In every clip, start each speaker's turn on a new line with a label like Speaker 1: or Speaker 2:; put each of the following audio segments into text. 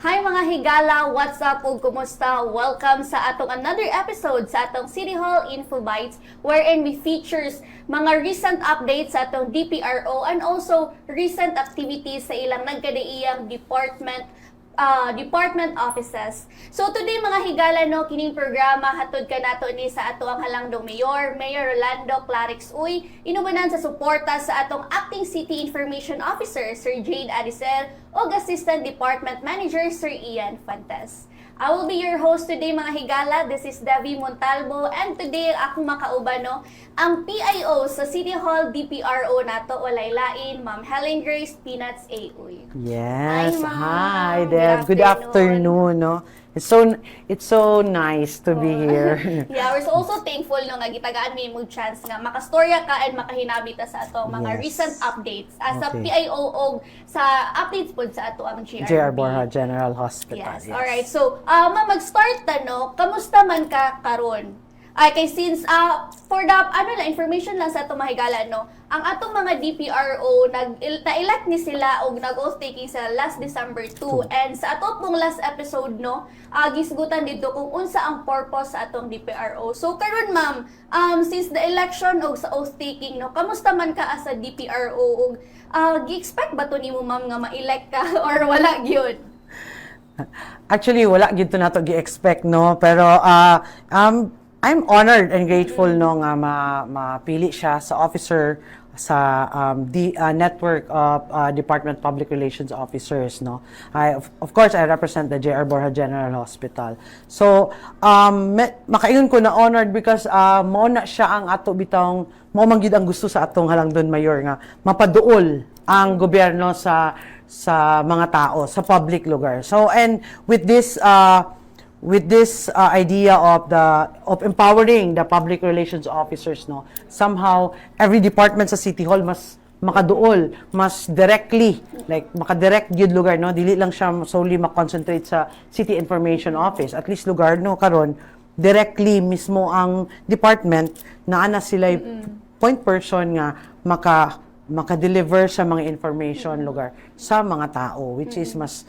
Speaker 1: Hi mga higala! What's up ug kumusta? Welcome sa atong another episode sa atong City Hall Info Bites wherein we features mga recent updates sa atong DPRO and also recent activities sa ilang nagkadaiyang department offices. So today mga higala no kining programa hatod ka nato ni sa ato ang halangdong Mayor Rolando Clarix Uy inubanan sa suporta sa atong Acting City Information Officer Sir Jade Adicel o Assistant Department Manager Sir Ian Fantes. I will be your host today mga higala. This is Debbie Montalvo and today akong makauban no ang PIO sa City Hall DPRO nato walay lain Ma'am Helen Grace Peanuts A. Uy.
Speaker 2: Yes.
Speaker 1: Hi, Ma'am.
Speaker 2: Hi, Deb. Good afternoon. No? It's so nice to be here.
Speaker 1: Yeah, we're also thankful no nga gitagaan mi mo chance nga makastorya ka and makahinabita sa ato mga
Speaker 2: Yes.
Speaker 1: recent updates as a
Speaker 2: Okay.
Speaker 1: PIO og sa updates pod sa ato ang GRB.
Speaker 2: JR Borja General Hospital.
Speaker 1: Yes. Alright. So, mag-start ta no. Kamusta man ka karon? Ay kay since for the information lang sa ato mahigala no. Ang atong mga DPRO na-elect ni sila og nag-oath taking sa last December 2 and sa ato pong last episode no, gisgutan dito kung unsa ang purpose sa atong DPRO. So karon ma'am, since the election og sa oath taking no, kamusta man ka as a DPRO og gi-expect ba to nimo ma'am nga ma-elect ka or wala gyud?
Speaker 2: Actually, wala gid to nato gi-expect no, pero I'm honored and grateful no nga mapili siya sa officer sa network of Department Public Relations Officers no. Of course I represent the JR Borja General Hospital. So makaingon ko na honored because mao na siya ang ato bitong mao man gid ang gusto sa atong halangdon mayor nga mapaduol ang gobyerno sa mga tao sa public lugar. So and with this idea of empowering the public relations officers no, somehow every department sa City Hall mas makaduol, mas directly, like makadirect gyud lugar no, dili lang siya solely makoncentrate sa City Information Office. At least lugar no karon directly mismo ang department na ana sila point person nga maka-deliver sa mga information lugar sa mga tao, which is mas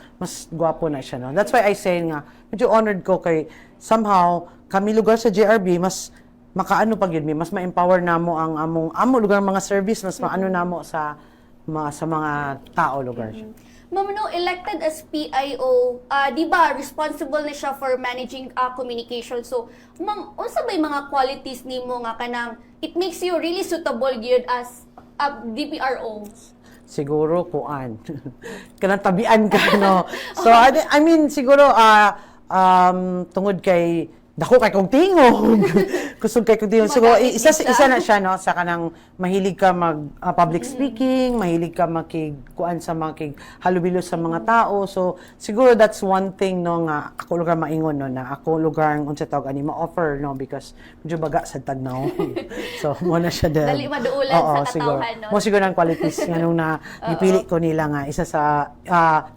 Speaker 2: gwapo na siya no. That's why I say nga medyo honored ko kay somehow kami lugar sa JRB mas makaano pag yun mas ma-empower namo ang amo lugar mga service mas maano namo sa mga tao lugar.
Speaker 1: Ma'am, no, elected as PIO, di ba, responsible na siya for managing communication. So, ma'am, unsa ba yung mga qualities nimo nga kanang it makes you really suitable gyud as a DPRO?
Speaker 2: Siguro kuan. Kanang tabian ka no. So I mean siguro tungod kay dako kay kog tingog. Kusog kay kog tingog. Siguro isa na siya no sa kanang mahilig ka mag public speaking, mahilig ka makikuan sa mga halubilo sa mga tao. So siguro that's one thing no nga ako lugar maingon no na ako lugar unsa tawag ani ma-offer no because medyo baga sa tagnaw. So mo na siya
Speaker 1: Dali maduulan sa katawhan no.
Speaker 2: Mo siguro ang qualities nga nung na gipili ko nila nga isa sa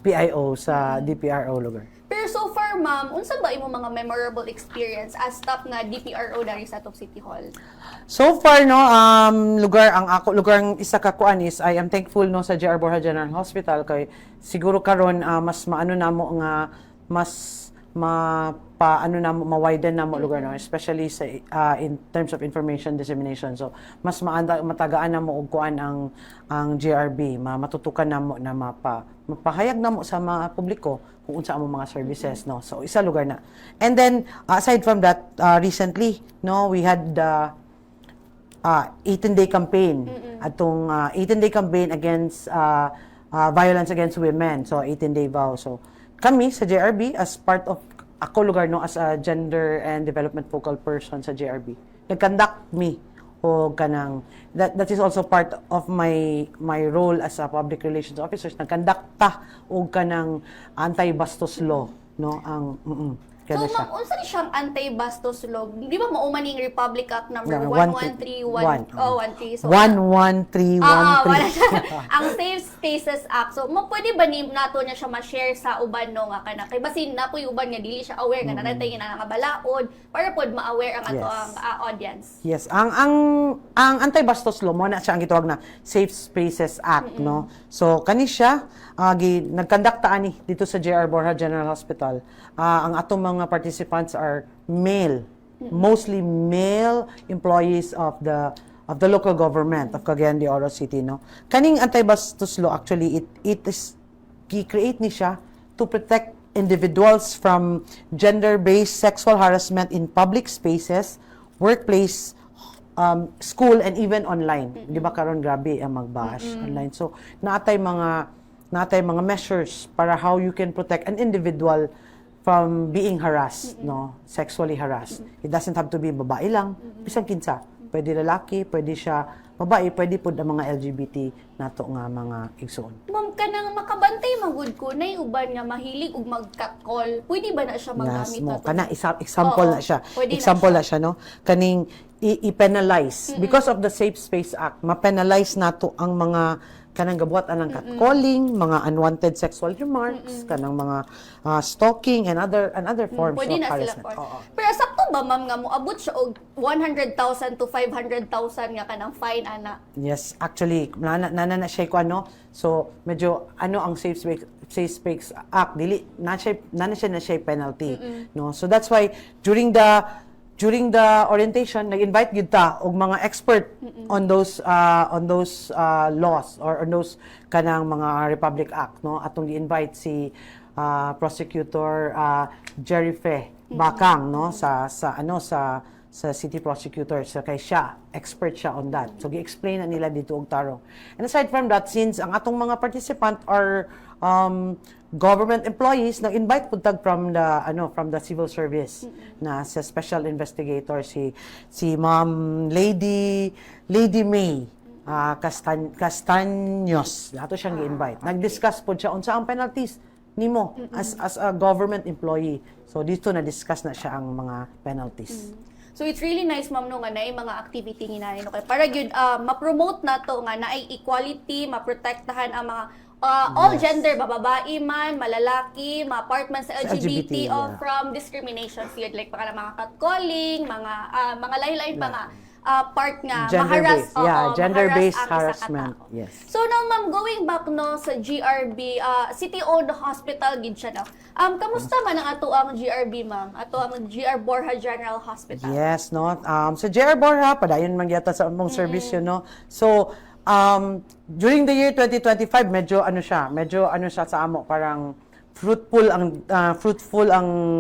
Speaker 2: PIO sa DPRO lugar.
Speaker 1: Pero so far, ma'am, unsa ba imo mga memorable experience as staff nga DPRO dari sa atong City Hall?
Speaker 2: So far no lugar ang isa ka kuan is I am thankful no sa JR Borja General Hospital kay siguro karon mas maano namo nga mas ma-widen namo lugar no, especially sa in terms of information dissemination. So mas matagaan namo og kuan ang JRB, matutukan namo na mapahayag namo sa mga publiko kung unsa ang mga services no. So isa lugar na. And then aside from that recently no we had 18-day campaign atong 18-day campaign against violence against women. So 18-day vow. So kami sa JRB as part of ako lugar no as a gender and development focal person sa JRB nag-conduct me o kanang that is also part of my role as a public relations officer nag-conduct ta og kanang anti-bastos law no ang kada siya.
Speaker 1: ma'am, unsa ni siyang anti-bastos law? Di ba maumaning Republic Act number
Speaker 2: No,
Speaker 1: 1131 13? So,
Speaker 2: 11313.
Speaker 1: wala siya. Ang Safe Spaces Act. So, pwede ba ni nato niya siya ma-share sa uban no nga kana? Kay basin na po'y uban nga dili siya aware nga nanatay na nga balaod para pod ma-aware ang ato ang audience.
Speaker 2: Yes, ang anti-bastos law mo na siya ang gitawag na Safe Spaces Act, no. So kani siya nagkandakta ani dito sa JR Borja General Hospital. Ang atong mga participants are male, mostly male employees of the local government of Cagayan de Oro City, no. Kaning anti-bastos law actually it is gi-create ni siya to protect individuals from gender-based sexual harassment in public spaces, workplace, school, and even online. Di ba karon grabe ang mag-bash online. So, naatay mga measures para how you can protect an individual from being harassed, no? Sexually harassed. It doesn't have to be babae lang, bisang kinsa. Pwede lalaki, pwede siya babae, pwede po ang mga LGBT nato nga mga igsoon.
Speaker 1: Ma'am, kanang makabantay magud ko nay uban nga mahilig og mag-catcall. Pwede ba na siya magamit
Speaker 2: Mo
Speaker 1: nato?
Speaker 2: kana example
Speaker 1: Oo,
Speaker 2: na siya.
Speaker 1: pwede na
Speaker 2: Example
Speaker 1: siya.
Speaker 2: na siya, no. Kaning i-penalize because of the Safe Space Act, ma-penalize nato ang mga kanang gabuhat anang catcalling, mga unwanted sexual remarks, kanang mga stalking and other forms
Speaker 1: Pwede
Speaker 2: of
Speaker 1: na sila
Speaker 2: harassment.
Speaker 1: for.
Speaker 2: Oo.
Speaker 1: Pero sakto ba ma'am nga moabot siya og 100,000 to 500,000 nga kanang fine ana?
Speaker 2: Yes, actually, nana siya ko ano. So, medyo ano ang Safe Space Act, dili na siya penalty, no. So that's why during the orientation, nag-invite gyud ta og mga expert on those laws or on those kanang mga Republic Act, no. Atong gi-invite si prosecutor Jerry Fe Bakang, no, sa city prosecutor. So kay siya, expert siya on that. So gi-explain na nila dito og tarong. And aside from that, since ang atong mga participant are government employees, nag-invite pud tag from the civil service na sa special investigator si Ma'am Lady May Castaños. Ato siyang gi-invite. Nag-discuss pud siya unsa ang penalties nimo as a government employee. So dito na discuss na siya ang mga penalties.
Speaker 1: So it's really nice ma'am no nga naay mga activity nginay no kay para gyud ma-promote nato nga naay equality, maprotektahan ang mga all gender, bababae man, malalaki, ma-part man sa LGBT,
Speaker 2: yeah.
Speaker 1: from discrimination field like para mga catcalling, mga lain-lain pa nga part nga maharas
Speaker 2: gender-based
Speaker 1: ang isa ka
Speaker 2: harassment.
Speaker 1: tao.
Speaker 2: Yes.
Speaker 1: So now ma'am, going back no sa GRB, city-owned hospital gid siya no. Kamusta man ang ato ang GRB ma'am? Ato ang GR Borja General Hospital.
Speaker 2: Yes, no. Sa JR Borja, padayon man gyata sa among service yun, no. So, during the year 2025, medyo ano siya sa amo, parang fruitful ang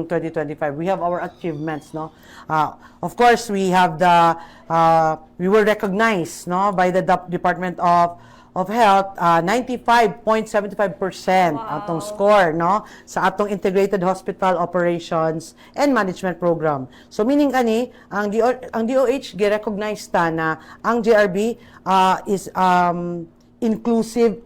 Speaker 2: 2025. We have our achievements, no. Of course, we have we were recognized, no, by the Department of Health, 95.75% atong score, no, sa atong Integrated Hospital Operations and Management Program. So meaning ani ang DOH gi-recognize ta na ang JRB is inclusive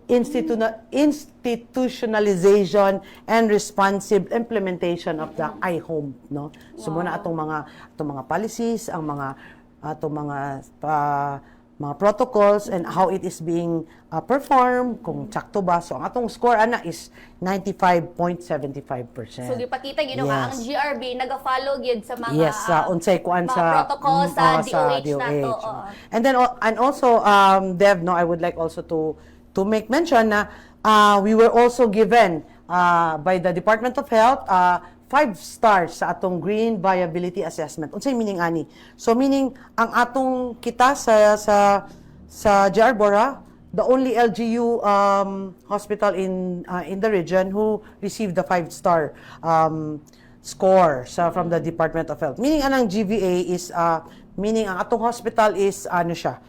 Speaker 2: institutionalization and responsive implementation of the iHome, no. So muna atong mga policies, ang atong mga protocols and how it is being performed, kung sakto ba. So ang atong score ana is 95.75%.
Speaker 1: So gipakita gid nga ang GRB naga-follow gyud sa mga
Speaker 2: unsay kuan
Speaker 1: mga
Speaker 2: sa
Speaker 1: protocols sa DOH nato.
Speaker 2: And then and also Dev, no, I would like also to make mention na we were also given by the Department of Health 5 stars sa atong Green Viability Assessment. Unsay meaning ani? So meaning ang atong kita sa JR Borja, the only LGU hospital in the region who received the 5-star score from the Department of Health. Meaning anang GVA is meaning ang atong hospital is ano siya,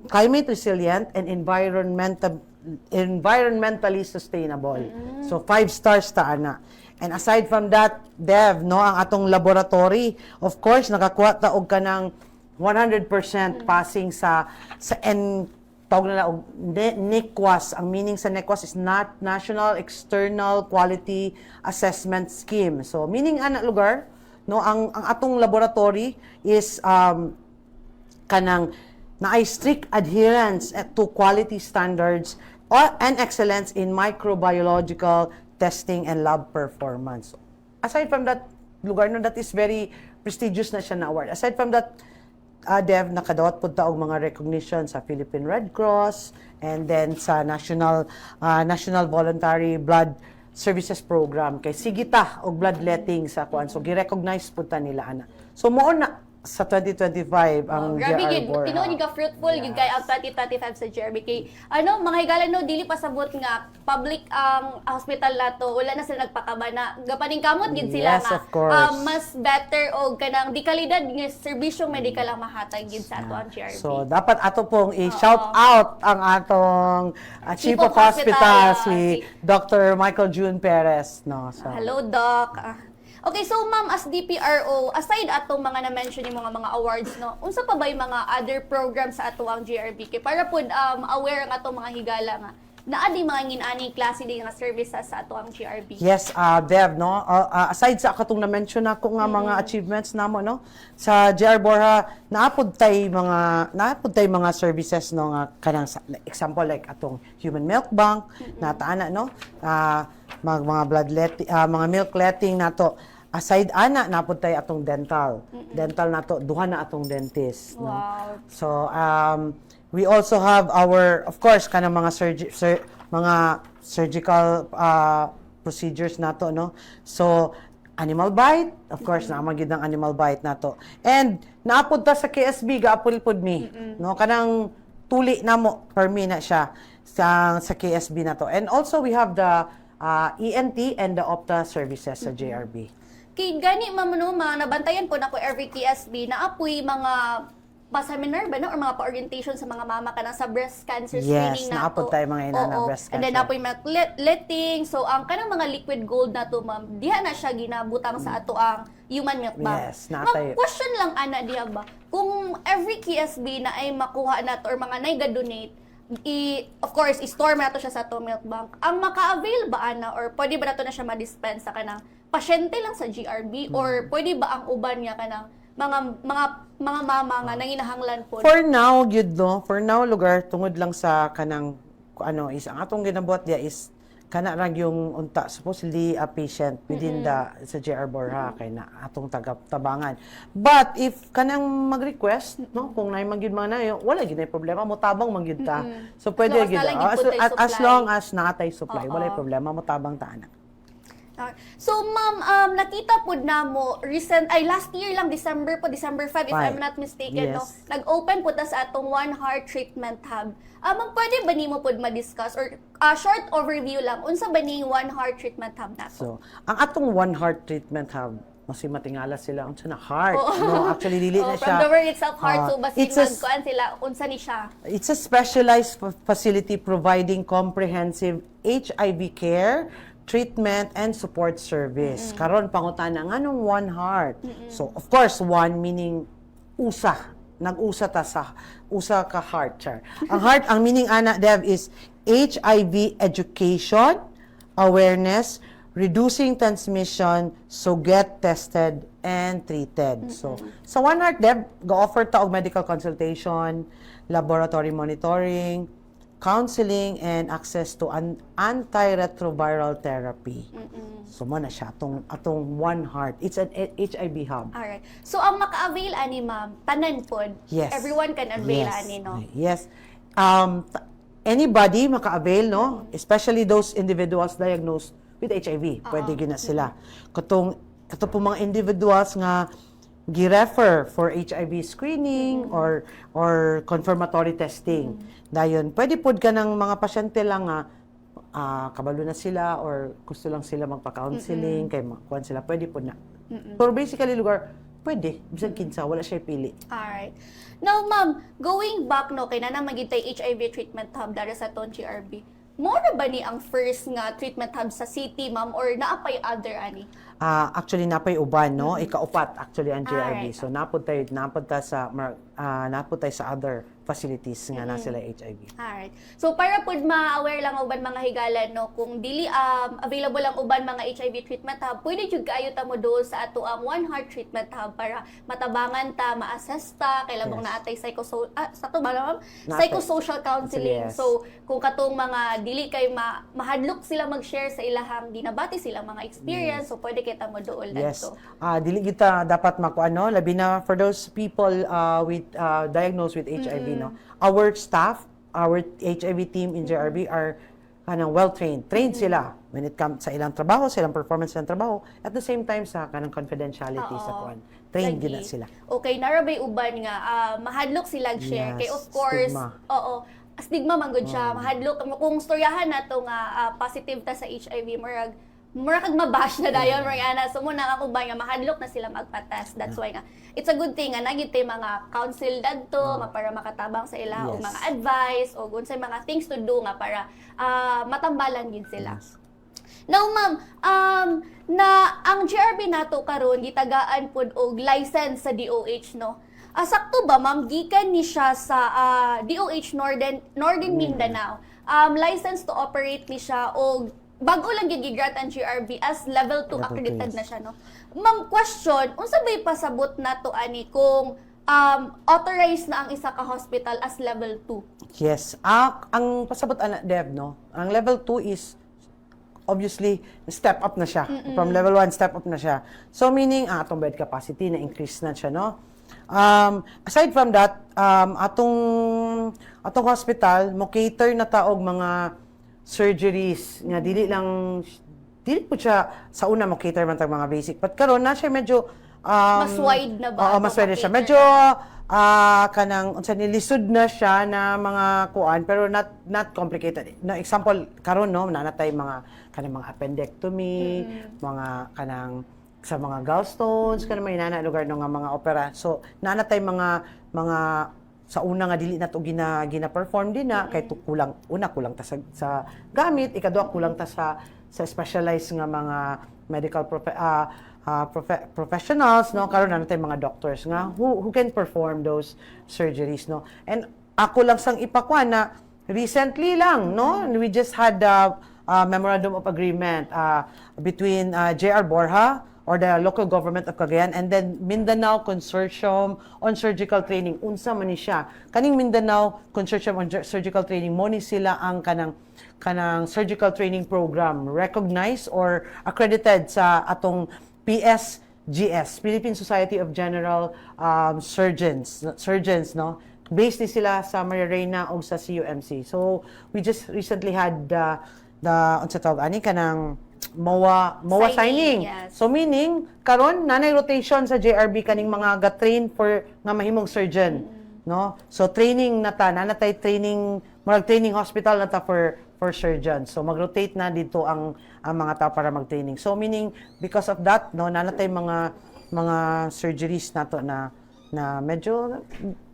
Speaker 2: climate resilient and environmentally sustainable. So 5 stars ta ana. And aside from that, Dev, no, ang atong laboratory, of course, nakakuha ta og kanang 100% passing sa tawag nila og NEQUAS. Ang meaning sa NEQUAS is not National External Quality Assessment Scheme. So meaning ana lugar, no, ang atong laboratory is kanang naay strict adherence to quality standards and excellence in microbiological testing and lab performance. Aside from that lugar, no, that is very prestigious na siya na award. Aside from that, Dev, nakadawat po og mga recognition sa Philippine Red Cross and then sa National Voluntary Blood Services Program kay sigita og bloodletting sa kuan. So gi-recognize po ta nila ana. So mao na sa 2025 ang
Speaker 1: Grabe
Speaker 2: JR
Speaker 1: gid,
Speaker 2: Borja.
Speaker 1: tinuod ka fruitful gid kay ang 2025 sa JRB kay mga higalan no dili pasabot nga public ang hospital nato, wala na sila nagpakabana. Gapaning kamot gid sila
Speaker 2: Yes,
Speaker 1: nga
Speaker 2: of course.
Speaker 1: mas better og kanang di kalidad nga serbisyong medikal ang mahatag gid sa ato ang JRB.
Speaker 2: So, dapat ato pong i-shout out ang atong Chief of Hospital, si Dr. Michael June Perez. No? So,
Speaker 1: Hello, Doc. Okay, so ma'am, as DPRO, aside atong mga na-mention yung mga awards, no, unsa pa ba yung mga other programs sa ato ang JRB? Kay para po aware ang atong mga higala nga, naa di mga nginani klase din nga services sa ato ang JRB.
Speaker 2: yes, Dev, no? Aside sa katong na-mention ako nga mga achievements namo, no? Sa JR Borja, naapod tay mga services, no, nga kanang example like atong human milk bank, nataana, no? Mga bloodletting, mga milk letting nato. Aside ana napud tay atong dental. Dental nato duha na atong dentist, no.
Speaker 1: Wow.
Speaker 2: So we also have our, of course, kanang mga mga surgical procedures nato, no. So animal bite, of course, na magid ang animal bite nato. And naapod ta sa KSB gaapol pod mi, no, kanang tuli namo per me na siya sa KSB nato. And also we have the ENT and the Opta services sa JRB.
Speaker 1: Kay gani mga nabantayan po nako every KSB na apoy mga pa-seminar ba no or mga pa-orientation sa mga mama kanang sa breast cancer screening
Speaker 2: Yes,
Speaker 1: nato.
Speaker 2: naapod tayo mga ina na breast cancer.
Speaker 1: And then apoy mga letting. So ang kanang mga liquid gold nato ma'am, diha na siya ginabutang sa ato ang human milk bank.
Speaker 2: Yes, natay.
Speaker 1: Ma'am, question lang ana diha ba? Kung every KSB na ay makuha nato or mga naiga-donate, of course, i-store nato siya sa ato milk bank. Ang maka-avail ba ana or pwede ba nato na siya ma-dispense sa kanang pasyente lang sa GRB or pwede ba ang uban niya kanang mga mama nga nanginahanglan po?
Speaker 2: For now, gyud no. For now, lugar tungod lang sa kanang is ang atong ginabuhat dia is kana rag yung unta supposedly a patient within the sa JR Borja kay na atong tabangan. But if kanang mag-request, no, kung nay magyud man na wala gyud na problema, mo tabang magyud ta. So pwede
Speaker 1: As long as
Speaker 2: gyud.
Speaker 1: nalang gid pud tay
Speaker 2: As
Speaker 1: supply.
Speaker 2: long as naatay supply, wala
Speaker 1: Oo.
Speaker 2: problema, mo tabang ta ana.
Speaker 1: So ma'am, nakita po na mo last year lang December 5 if I'm not mistaken, no.
Speaker 2: Yes.
Speaker 1: Nag-open po ta sa atong One Heart Treatment Hub. Ma'am, pwede ba nimo pod ma-discuss or short overview lang unsa ba ning One Heart Treatment Hub nato?
Speaker 2: So, ang atong One Heart Treatment Hub, mas matingala sila unsa na heart. No, actually dili na siya.
Speaker 1: From the word itself, heart, so basin
Speaker 2: it's a-
Speaker 1: magkuan sila unsa ni siya.
Speaker 2: It's a specialized facility providing comprehensive HIV care, treatment, and support service. Karon pangutana nganong One Heart. So, of course, one meaning usa. Nag-usa ta sa usa ka heart, char. Ang heart, ang meaning ana, Dev, is HIV education, awareness, reducing transmission, so get tested and treated. So, sa One Heart, Dev, go-offer ta og medical consultation, laboratory monitoring, counseling, and access to antiretroviral therapy. So, mo na siya, atong One Heart. It's an HIV hub.
Speaker 1: Alright. So ang maka-avail ani ma'am, tanan pod.
Speaker 2: Yes.
Speaker 1: Everyone can avail
Speaker 2: Yes.
Speaker 1: ani, no.
Speaker 2: Yes. Anybody maka-avail, no? Especially those individuals diagnosed with HIV. Pwede gina sila. Katong po mga individuals nga gi-refer for HIV screening or confirmatory testing. Dayon, pwede pod ka ng mga pasyente lang nga kabalo na sila or gusto lang sila magpa-counseling, kay makuan sila, pwede po na. Pero basically, lugar, pwede. Bisan kinsa, wala siya pili.
Speaker 1: Alright. Now, ma'am, going back, no, kay na magitay HIV treatment hub dara sa ton GRB, mo na ba ni ang first nga treatment hub sa city, ma'am, or naapay other ani?
Speaker 2: Actually, napay uban, no? Ikaupat, actually, ang JRB.
Speaker 1: Alright.
Speaker 2: So, napod tayo sa other facilities nga na sila HIV.
Speaker 1: Alright. So para pud ma-aware lang uban mga higalan no kung dili available ang uban mga HIV treatment hub, pwede jud kaayo ta mo do sa ato ang One Heart Treatment Hub para matabangan ta, ma-assess ta, kay labang naatay psychosocial counseling.
Speaker 2: Yes.
Speaker 1: So kung katong mga dili kay mahadlok sila mag-share sa ilahang ginabati sila mga experience, so pwede kita mo dool
Speaker 2: Yes.
Speaker 1: dito.
Speaker 2: Dili kita dapat makuano, labi na for those people with diagnosed with HIV, no. Our staff, our HIV team in JRB are kanang well-trained. Trained sila when it comes sa ilang trabaho, sa ilang performance sa ilang trabaho. At the same time sa kanang confidentiality sa kuan. Trained
Speaker 1: Lagi.
Speaker 2: gina sila.
Speaker 1: Okay, narabay uban nga mahadlok sila share
Speaker 2: Yes,
Speaker 1: kay of course,
Speaker 2: stigma.
Speaker 1: stigma man gud siya. Mahadlok kung storyahan nato nga positive ta sa HIV murag kag mabash na dayon ana so muna ako ba nga mahadlok na sila magpa-test. That's why nga it's a good thing nga nagit mga counsel dadto para makatabang sa ila o
Speaker 2: Yes.
Speaker 1: mga advice o unsay mga things to do nga para matambalan gid sila.
Speaker 2: Yes.
Speaker 1: Now ma'am, na ang GRB nato karon gitagaan pud og license sa DOH no. Sakto ba ma'am gikan ni siya sa DOH Northern Mindanao. License to operate ni siya og bago lang gigigrat ang GRB as level 2
Speaker 2: Level
Speaker 1: accredited
Speaker 2: 2, yes.
Speaker 1: na siya no. Ma'am, question, unsa bay pasabot nato ani kung authorized na ang isa ka hospital as level 2?
Speaker 2: Yes. Ang pasabot ana Dev, no. Ang level 2 is obviously step up na siya. From level 1 step up na siya. So meaning atong bed capacity na increase na siya, no. Aside from that, atong hospital mo cater na taog mga surgeries nga dili po siya sa una mo cater man tag mga basic, but karon na siya medyo
Speaker 1: Mas wide na ba?
Speaker 2: Oo, mas wide na siya. Medyo kanang unsa ni lisod na siya na mga kuan pero not complicated. Na example karon no nanatay mga kanang mga appendectomy, mga kanang sa mga gallstones kanang may nana lugar no nga mga opera. So nanatay mga sa una nga dili na to gina-perform din na kay kulang ta sa gamit, ikaduha kulang ta sa specialized nga mga medical professionals no karon na natay mga doctors nga who can perform those surgeries no. And ako lang sang ipakwan na recently lang no we just had a memorandum of agreement between JR Borja or the local government of Cagayan and then Mindanao Consortium on Surgical Training. Unsa man ni siya? Kaning Mindanao Consortium on Surgical Training mo ni sila ang kanang surgical training program recognized or accredited sa atong PSGS, Philippine Society of General Surgeons no. Based ni sila sa Maria Reina o sa CUMC. So we just recently had the unsa tawag ani kanang MOA signing.
Speaker 1: Yes.
Speaker 2: So meaning karon nanay rotation sa JRB kaning mga ga-train for nga mahimong surgeon, no? So training na ta, nanatay training, murag training hospital na ta for surgeons. So mag-rotate na dito ang mga tao para mag-training. So meaning because of that, no, nanatay mga surgeries nato na medyo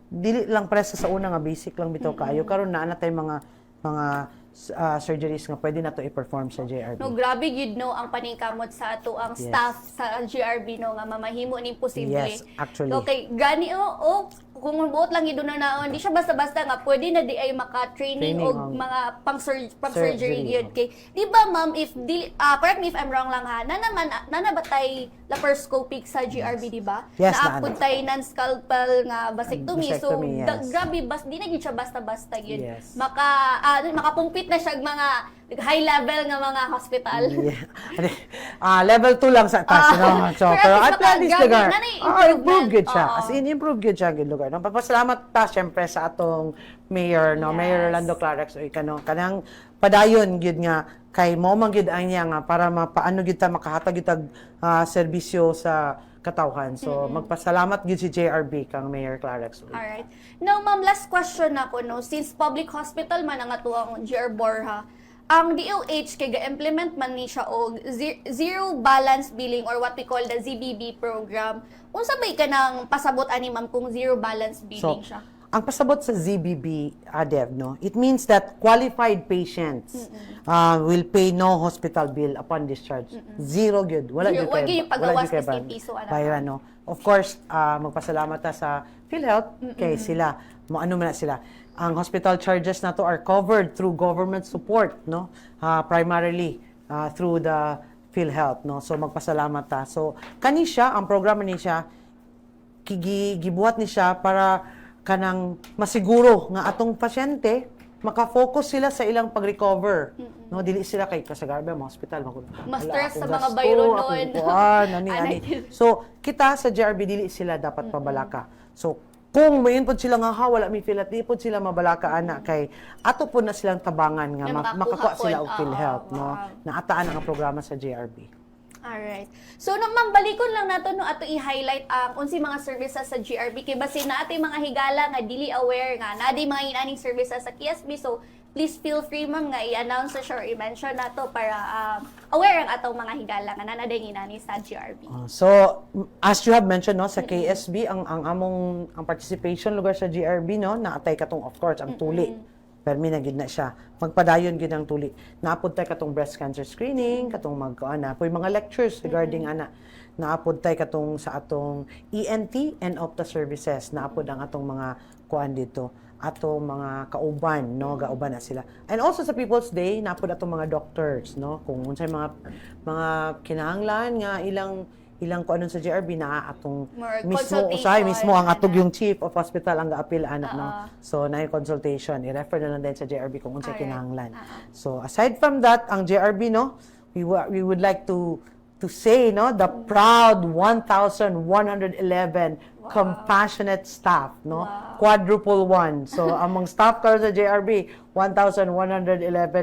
Speaker 2: dili lang presa sa una nga basic lang bitaw kaayo karon nanatay mga surgeries nga pwede na to i-perform sa JRB.
Speaker 1: No, grabe gid no ang paningkamot sa ato ang
Speaker 2: Yes.
Speaker 1: staff sa GRB no nga mamahimo ning posible.
Speaker 2: Yes, actually.
Speaker 1: Okay, gani kung buot lang gid na naon, di siya basta-basta nga pwede na di ay maka-training
Speaker 2: Training
Speaker 1: og
Speaker 2: on
Speaker 1: mga pang-surgery
Speaker 2: surgery,
Speaker 1: gyud kay. Di ba ma'am if correct me if I'm wrong lang ha. Nanabatay laparoscopic sa GRB di ba?
Speaker 2: Yes,
Speaker 1: Naapod tay non-scalpel nga vasectomy. So
Speaker 2: Vasectomy, yes.
Speaker 1: grabe di na gid siya basta-basta gyud.
Speaker 2: Yes.
Speaker 1: Makapumpit na siya mga high level nga mga hospital.
Speaker 2: Yeah. Level 2 lang sa taas, no? So, pero at least lugar. Improve good siya. As in, improve good siya good lugar. No? Papasalamat ta, syempre, sa atong mayor, no?
Speaker 1: Yes.
Speaker 2: Mayor Orlando Clarex, o kanang padayon, gyud nga, kay mo man gyud ang niya nga, para mapaano gyud ta, makahatag gyud tag serbisyo sa katawhan. So, magpasalamat gyud si JRB kang Mayor Clarex.
Speaker 1: Alright. Now, ma'am, last question ako, no? Since public hospital man ang atuang GR Borja, ang DOH kay ga-implement man ni siya og zero balance billing or what we call the ZBB program. Unsa bay ka nang pasabot ani ma'am kung zero balance billing siya?
Speaker 2: ang pasabot sa ZBB, Dev, no, it means that qualified patients will pay no hospital bill upon discharge. Zero good. Wala
Speaker 1: Zero.
Speaker 2: gyud
Speaker 1: Wag yung pagawas
Speaker 2: gyud
Speaker 1: kasi piso, ano.
Speaker 2: bayaran, no. Of course, magpasalamat ta sa PhilHealth kay sila. Ano man na sila. Ang hospital charges na to are covered through government support, no. Primarily through the PhilHealth, no. So magpasalamat ta. So kani siya, ang programa ni siya gibuhat ni siya para kanang masiguro nga atong pasyente maka-focus sila sa ilang pag-recover. No, dili sila kay kasagarbe mo hospital
Speaker 1: Ma-stress sa mga bayro noon.
Speaker 2: Ani. So, kita sa JRB dili sila dapat pabalaka. So, kung mayon pod sila nga wala mi PhilHealth, di pod sila mabalaka ana kay ato po na silang tabangan nga
Speaker 1: Na
Speaker 2: makakuha
Speaker 1: makakuha
Speaker 2: sila
Speaker 1: pod.
Speaker 2: og PhilHealth, no.
Speaker 1: Wow.
Speaker 2: Naataan ang programa sa JRB.
Speaker 1: Alright. So, ma'am, balikon lang nato no ato i-highlight ang unsi mga services sa GRB kay basi na ato mga higala nga dili aware nga na mga inaning services sa KSB. So, please feel free ma'am nga i-announce siya or i-mention nato para aware ang atong mga higala nga nanaday inani sa GRB.
Speaker 2: So, as you have mentioned, no, sa KSB, ang among ang participation lugar sa GRB, no, naatay katong, of course, ang tuli. Permi na gid na siya. Magpadayon gid ang tuli. Naapod tay katong breast cancer screening, katong magkuana, poy mga lectures regarding ana. Naapod tay katong sa atong ENT and Opta services. Naapod ang atong mga kuan dito. Atong mga kauban, no, gauban na sila. And also sa People's Day, naapod atong mga doctors, no, kung unsay mga kinahanglan nga ilang kuanon sa JRB na atong
Speaker 1: More
Speaker 2: mismo ang atog
Speaker 1: ana.
Speaker 2: yung chief of hospital ang gaapil ana, no.
Speaker 1: Oo.
Speaker 2: So na consultation, i-refer na lang din sa JRB kung unsay
Speaker 1: Alright.
Speaker 2: kinahanglan. So aside from that, ang JRB, no, we would like to say, no, the proud 1,111 compassionate staff, no, quadruple one. So among staff karon sa JRB 1,111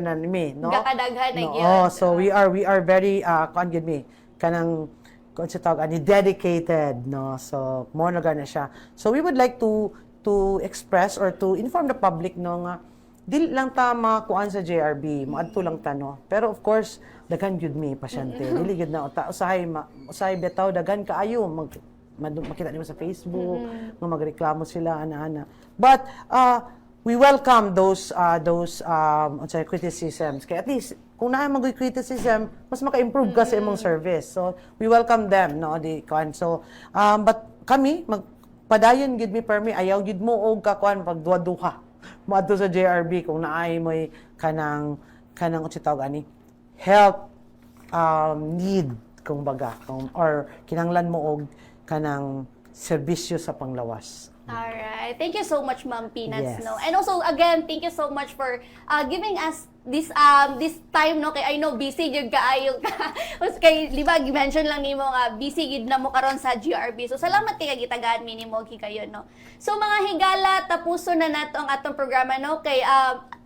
Speaker 2: na mi, no.
Speaker 1: Gakadaghan na
Speaker 2: No,
Speaker 1: gyud.
Speaker 2: so we are very kuan gyud mi kanang kung sa tawag ani dedicated, no. So mo na gana siya. So we would like to express or to inform the public, no, nga dili lang ta makuan sa JRB, moadto lang ta, no. Pero of course daghan gyud mi pasyente. Dili gyud na usahay betaw daghan kaayo makita nimo sa Facebook nga magreklamo sila ana-ana. But we welcome those criticisms. Kaya at least kung naa mag criticism, mas maka-improve ka sa imong service. So we welcome them, no, di kuan. So but kami magpadayon gid mi permi ayaw gid mo og kakuan pagduha-duha. Moadto sa JRB kung naay moy kanang unsa tawag ani help need kung baga or kinahanglan mo og kanang serbisyo sa panglawas.
Speaker 1: Alright. Thank you so much, Ma'am Peanuts,
Speaker 2: Yes.
Speaker 1: no. And also again, thank you so much for giving us this time, no, kay I know busy gyud kaayo ka. Us kay di ba gi-mention lang nimo nga busy gyud na mo karon sa GRB. So salamat kay gitagaan mi nimo kayo, no. So mga higala, tapuso na nato ang atong programa, no, kay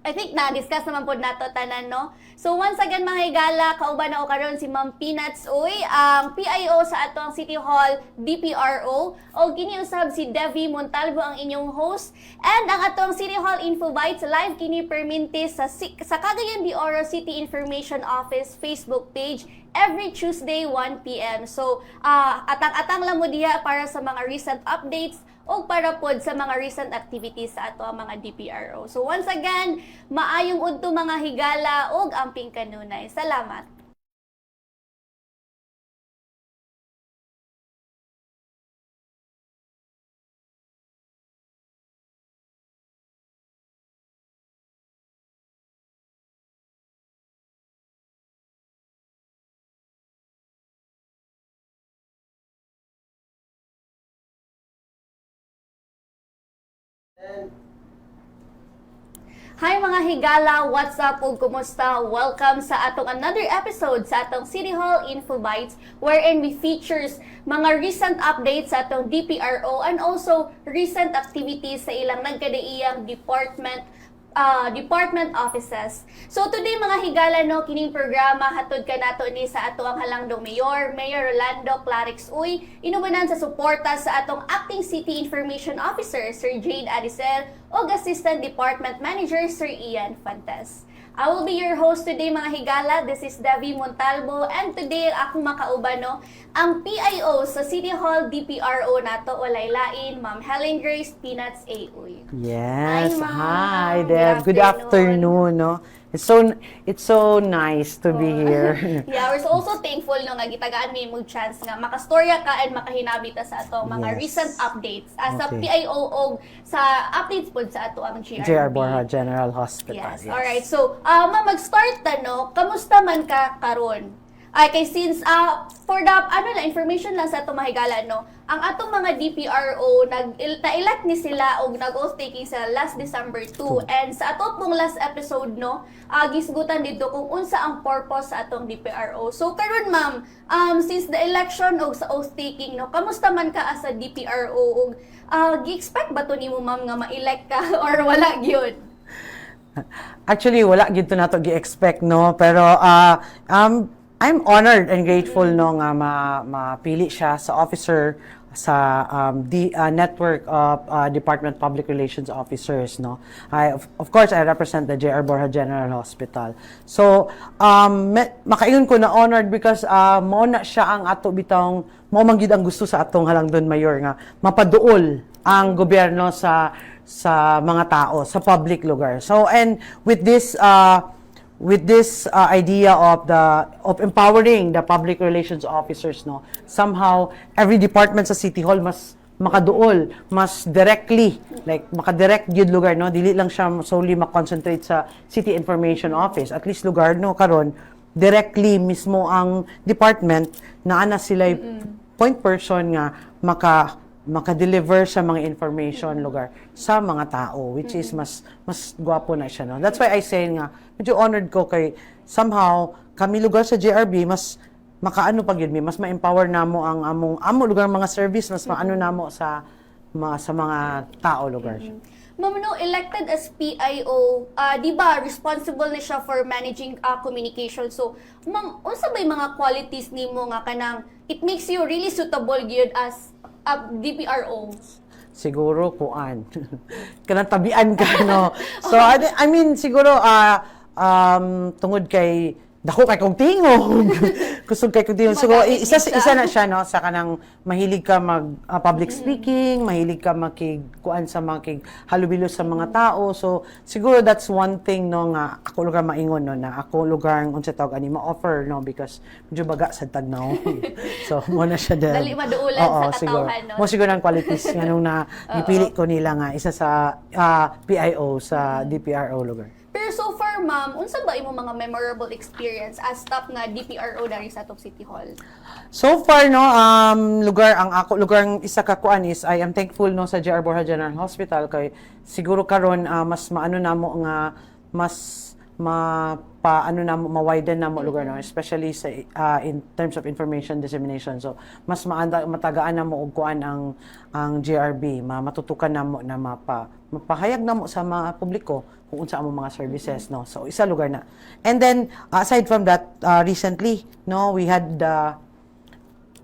Speaker 1: I think na-discuss naman po nato tanan, no. So once again mga higala, kauban na o karon si Ma'am Peanuts Uy, ang PIO sa atong City Hall DPRO, o giniusab si Devi Montalvo ang inyong host, and ang atong City Hall Info Bites live kini perminti sa Cagayan de Oro City Information Office Facebook page every Tuesday 1 p.m. So atang-atang lang mo diha para sa mga recent updates o para pod sa mga recent activities sa ato ang mga DPRO. So once again, maayong udto mga higala og amping kanunay. Salamat. Hi mga higala, what's up ug kumusta? Welcome sa atong another episode sa atong City Hall Info Bites, wherein we features mga recent updates sa atong DPRO and also recent activities sa ilang nagkadaiyang department offices. So today mga higala, no, kining programa hatod ka nato ni sa ato ang halangdong Mayor Rolando Clarix Uy, inubanan sa suporta sa atong Acting City Information Officer Sir Jade Adicel o Assistant Department Manager Sir Ian Fantes. I will be your host today mga higala. This is Debbie Montalvo and today akong makauban no, ang PIO sa City Hall DPRO nato walay lain, Ma'am Helen Grace Peanuts Aoy.
Speaker 2: Yes.
Speaker 1: Hi, Ma'am.
Speaker 2: Hi, Deb. Good afternoon. No? It's so nice to be here.
Speaker 1: Yeah, we're also thankful no nga gitagaan mi mo chance nga makastorya ka and makahinabita sa ato mga
Speaker 2: Yes.
Speaker 1: recent updates as sa
Speaker 2: Okay.
Speaker 1: PIO og sa updates pod sa ato ang GRB.
Speaker 2: JR Borja General Hospital.
Speaker 1: Yes. Alright. So, ma'am, mag-start ta, no? Kamusta man ka karon? Ay, kay since, for the, information lang sa ato mahigala, no? Ang atong mga DPRO, na-elect ni sila o nag-oath taking sa last December 2. And sa ato pong last episode, no? Gisgutan dito kung unsa ang purpose sa atong DPRO. So, karon ma'am, since the election o sa oath taking, no? Kamusta man ka as a DPRO? O, gi-expect ba to nimo ma'am nga ma-elect ka or wala gyud?
Speaker 2: Actually, wala gito na to gi-expect, no? Pero, I'm honored and grateful no nga mapili siya sa officer sa network of Department Public Relations officers, no. Of course I represent the JR Borja General Hospital. So makaingon ko na honored because mao na siya ang ato bitong mao man gyud ang gusto sa atong halangdon mayor nga mapaduol ang gobyerno sa mga tao sa public lugar. So and with this idea of empowering the public relations officers, no, somehow every department sa City Hall mas makaduol, mas directly, like makadirect gyud lugar, no, dili lang siya solely makoncentrate sa City Information Office. At least lugar no karon directly mismo ang department na ana sila point person nga maka-deliver sa mga information lugar sa mga tao, which is mas gwapo na siya, no. That's why I say nga medyo honored ko kay somehow kami lugar sa JRB mas makaano pag yun, mas ma-empower namo ang among lugar mga service, mas maano namo sa mga tao lugar.
Speaker 1: Ma'am, no, elected as PIO, di ba, responsible na siya for managing communication. So, ma'am, unsa ba yung mga qualities nimo nga kanang it makes you really suitable gyud as a DPRO?
Speaker 2: Siguro kuan. Kanang tabian ka, no. So I mean siguro tungod kay dako kay kong tingog. Kusog kay kong tingog. So isa na siya, no, sa kanang mahilig ka mag public speaking, mahilig ka makikuan sa mga halubilo sa mga tao. So siguro that's one thing, no, nga ako lugar maingon, no, na ako lugar unsa tawag ani ma-offer, no, because medyo baga sa tagnaw. So mo na siya
Speaker 1: Dali maduulan sa katawhan, no.
Speaker 2: Mo siguro ang qualities nga nung na gipili ko nila nga isa sa PIO sa DPRO lugar.
Speaker 1: Pero so far, ma'am, unsa ba imo mga memorable experience as top nga DPRO dari sa Top City Hall?
Speaker 2: So far, no, lugar ang isa ka kuan is I am thankful, no, sa JR Borja General Hospital kay siguro karon mas maano namo nga mas mapaano namo ma-widen namo lugar, no, especially sa in terms of information dissemination. So mas matagaan namo og kuan ang JRB, matutukan namo na mapahayag namo sa mga publiko kung unsa ang mga services, no. So isa lugar na. And then aside from that, recently, no, we had the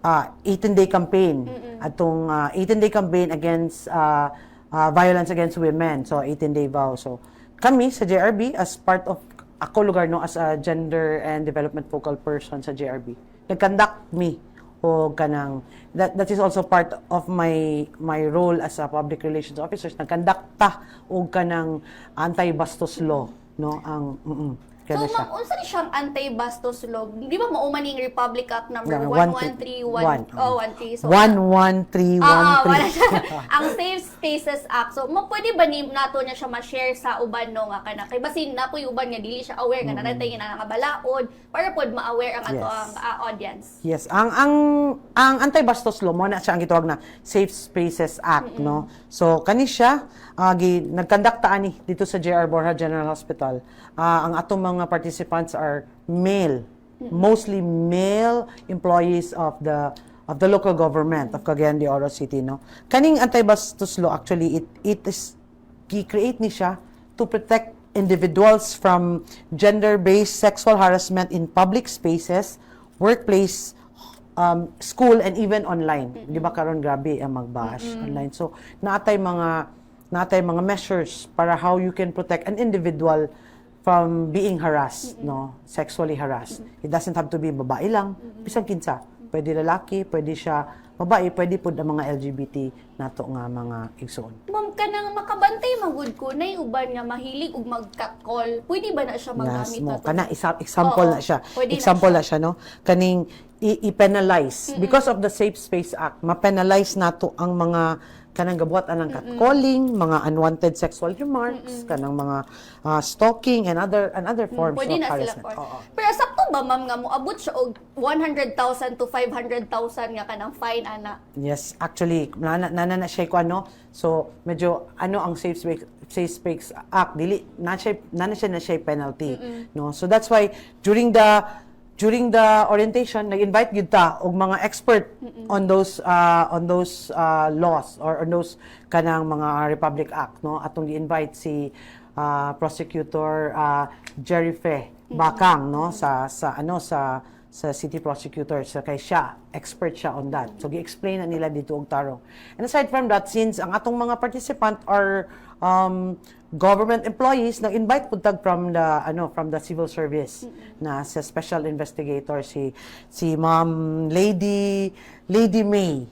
Speaker 2: 18-day campaign. Atong 18-day campaign against violence against women. So 18-day vow. So kami sa JRB as part of ako lugar, no, as a gender and development focal person sa JRB, nag-conduct me o kanang that is also part of my role as a public relations officer, nag-conduct ta og kanang anti-bastos law, no, ang
Speaker 1: So,
Speaker 2: kana siya.
Speaker 1: ma'am, unsa ni siyang anti-bastos law? Di ba maumaning Republic Act number 11313? So,
Speaker 2: 11313.
Speaker 1: wala siya. Ang Safe Spaces Act. So, pwede ba nato niya siya ma-share sa uban, no, nga kana? Kay basin na po yung uban nga dili siya aware nga nanatay nga nakabalaod para pod ma-aware ang ato ang audience.
Speaker 2: Yes, ang anti-bastos law mo na siya ang gitawag na Safe Spaces Act, no. So kani siya nag-conduct ta ani dito sa JR Borja General Hospital. Ang atong mga participants are male, mostly male employees of the local government of Cagayan de Oro City, no. Kaning anti-bastos law actually it is gi-create ni siya to protect individuals from gender-based sexual harassment in public spaces, workplace, school, and even online. Di ba karon grabe ang mag-bash online. So naatay mga measures para how you can protect an individual being harassed, no, sexually harassed. It doesn't have to be babae lang, bisang kinsa. Pwede lalaki, pwede siya babae, pwede po ang mga LGBT nato nga mga igsoon.
Speaker 1: Ma'am, kanang makabantay magud ko nay uban nga mahilig og mag-catcall. Pwede ba na siya magamit na to?
Speaker 2: Kana example
Speaker 1: Oo,
Speaker 2: na siya.
Speaker 1: pwede na
Speaker 2: Example
Speaker 1: siya.
Speaker 2: na siya, no. Kaning i-penalize because of the Safe Space Act, ma-penalize nato ang mga kanang gabuhat anang catcalling, mga unwanted sexual remarks, kanang mga stalking and other forms
Speaker 1: Pwede
Speaker 2: of
Speaker 1: na sila
Speaker 2: harassment.
Speaker 1: for.
Speaker 2: Oo.
Speaker 1: Pero sakto ba ma'am nga moabot siya og 100,000 to 500,000 nga kanang fine ana?
Speaker 2: Yes, actually, na siya ko ano. So, medyo ano ang Safe Space Act, dili na siya penalty, no. So that's why during the orientation, nag-invite gyud ta og mga expert on those laws or on those kanang mga Republic Act, no. Atong gi-invite si prosecutor Jerry Fe Bakang, no, sa city prosecutor, so kay siya expert siya on that. So gi-explain na nila dito og tarong. And aside from that, since ang atong mga participant are government employees, nag-invite pud tag from the civil service na sa special investigator si Ma'am Lady May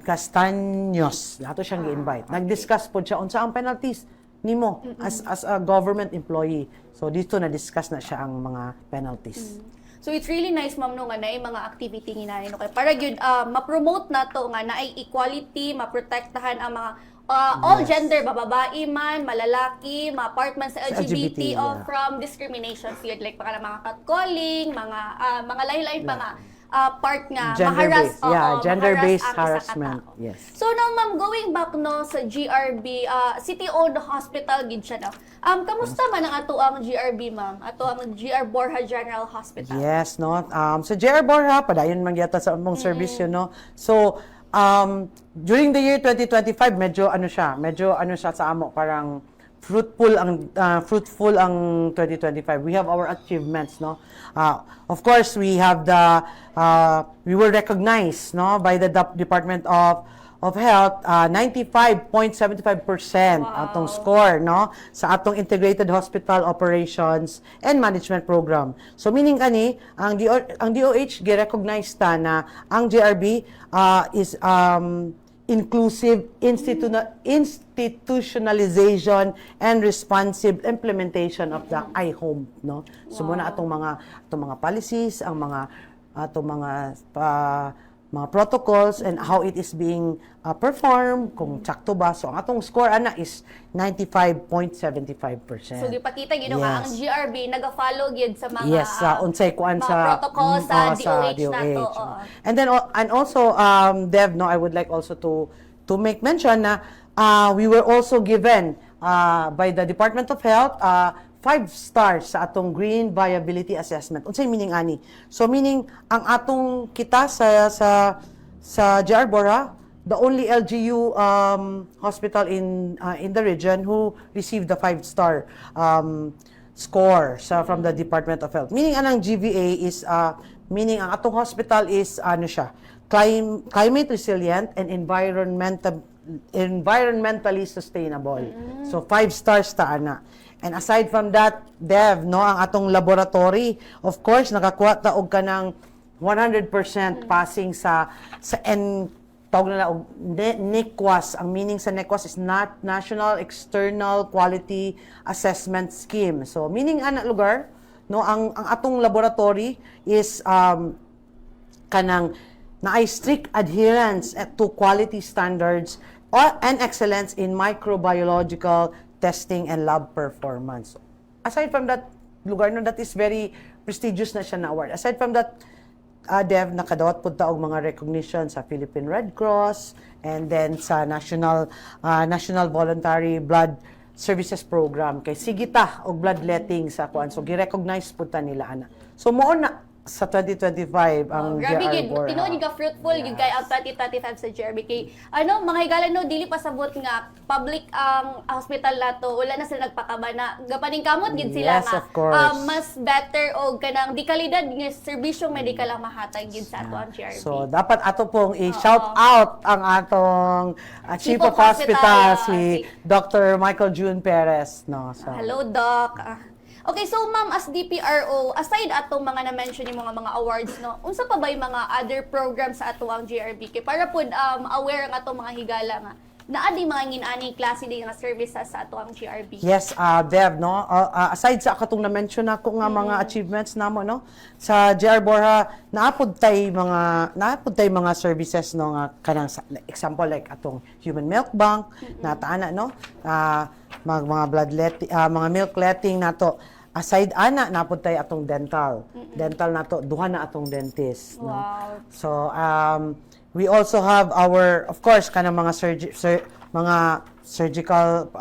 Speaker 2: Castaños. Ato siyang gi-invite. Nag-discuss pud siya unsa ang penalties nimo as a government employee. So dito na discuss na siya ang mga penalties.
Speaker 1: So it's really nice ma'am no nga naay mga activity nginay no kay para gyud ma-promote nato nga naay equality, maprotektahan ang mga all gender, bababae man, malalaki, part man sa LGBT,
Speaker 2: yeah.
Speaker 1: from discrimination field like para mga catcalling, mga lain-lain pa nga part nga maharas,
Speaker 2: gender-based
Speaker 1: ang isa ka
Speaker 2: harassment.
Speaker 1: tao.
Speaker 2: Yes.
Speaker 1: So now ma'am, going back no sa GRB, city-owned hospital gid siya no. Kamusta man ang ato ang GRB ma'am? Ato ang GR Borja General Hospital.
Speaker 2: Yes, no. Sa JR Borja, padayon man gyata sa among service yun, no. So, during the year 2025, medyo ano siya sa amo, parang fruitful ang 2025. We have our achievements, no. Of course, we were recognized, no, by the Department of Health, 95.75% atong score, no, sa atong Integrated Hospital Operations and Management Program. So meaning kani ang DOH gi-recognize ta na ang GRB is inclusive institutionalization and responsive implementation of the iHome, no. So muna atong mga policies, ang atong mga protocols and how it is being performed, kung sakto ba. So, ang atong score, is 95.75%.
Speaker 1: So, gipakita gino nga, ang GRB, nag-follow gyud sa mga,
Speaker 2: yes, unsay kuan
Speaker 1: mga
Speaker 2: sa
Speaker 1: protocols sa DOH na to.
Speaker 2: And then, and also, Dev, no, I would like also to make mention na we were also given by the Department of Health 5 stars sa atong Green Viability Assessment. Unsay meaning ani? So meaning ang atong kita sa JR Borja, the only LGU hospital in the region who received the 5-star score from the Department of Health. Meaning anang GVA is meaning ang atong hospital is climate resilient and environmentally sustainable. So 5 stars ta ana. And aside from that, Dev, no, ang atong laboratory, of course, nakakuha ta og kanang 100% passing sa tawag nila og NEQAS. Ang meaning sa NEQAS is not National External Quality Assessment Scheme. So meaning ana lugar, no, ang atong laboratory is kanang naay strict adherence to quality standards and excellence in microbiological testing and lab performance. Aside from that lugar, no, that is very prestigious na siya na award. Aside from that, Dev, nakadawat po ta og mga recognition sa Philippine Red Cross and then sa National Voluntary Blood Services Program kay sigita og bloodletting sa kuan. So gi-recognize po ta nila ana. So mao na sa 2025 ang
Speaker 1: Grabe
Speaker 2: JR
Speaker 1: gid,
Speaker 2: Borja.
Speaker 1: tinuod ka fruitful
Speaker 2: Yes.
Speaker 1: gid kay ang 2025 sa GRB kay mga higalan no dili pasabot nga public ang hospital nato wala na sila nagpakabana gapaning kamot gid sila
Speaker 2: Yes,
Speaker 1: nga
Speaker 2: of course.
Speaker 1: mas better og kanang di kalidad nga serbisyong medikal ang mahatag gid sa ato ang GRB.
Speaker 2: So, dapat ato pong i-shout out ang atong Chief of Hospital, si Dr. Michael June Perez. No? So,
Speaker 1: Hello, Doc. Okay, so ma'am, as DPRO, aside atong mga na-mention yung mga awards, no, unsa pa ba yung mga other programs sa ato ang GRB? Kay para po aware ang atong mga higala nga, naa di mga nginani klase din nga services sa ato ang GRB.
Speaker 2: yes, Dev, no? Aside sa katong na-mention ako nga mga achievements namo, no? Sa JR Borja, naapod tay mga services no nga kanang example like atong human milk bank, nataana no? Mga bloodletting, mga milk letting nato. Aside ana napod tay atong dental. Dental nato duha na atong dentist, no?
Speaker 1: Wow.
Speaker 2: So, we also have our, of course, kanang mga mga surgical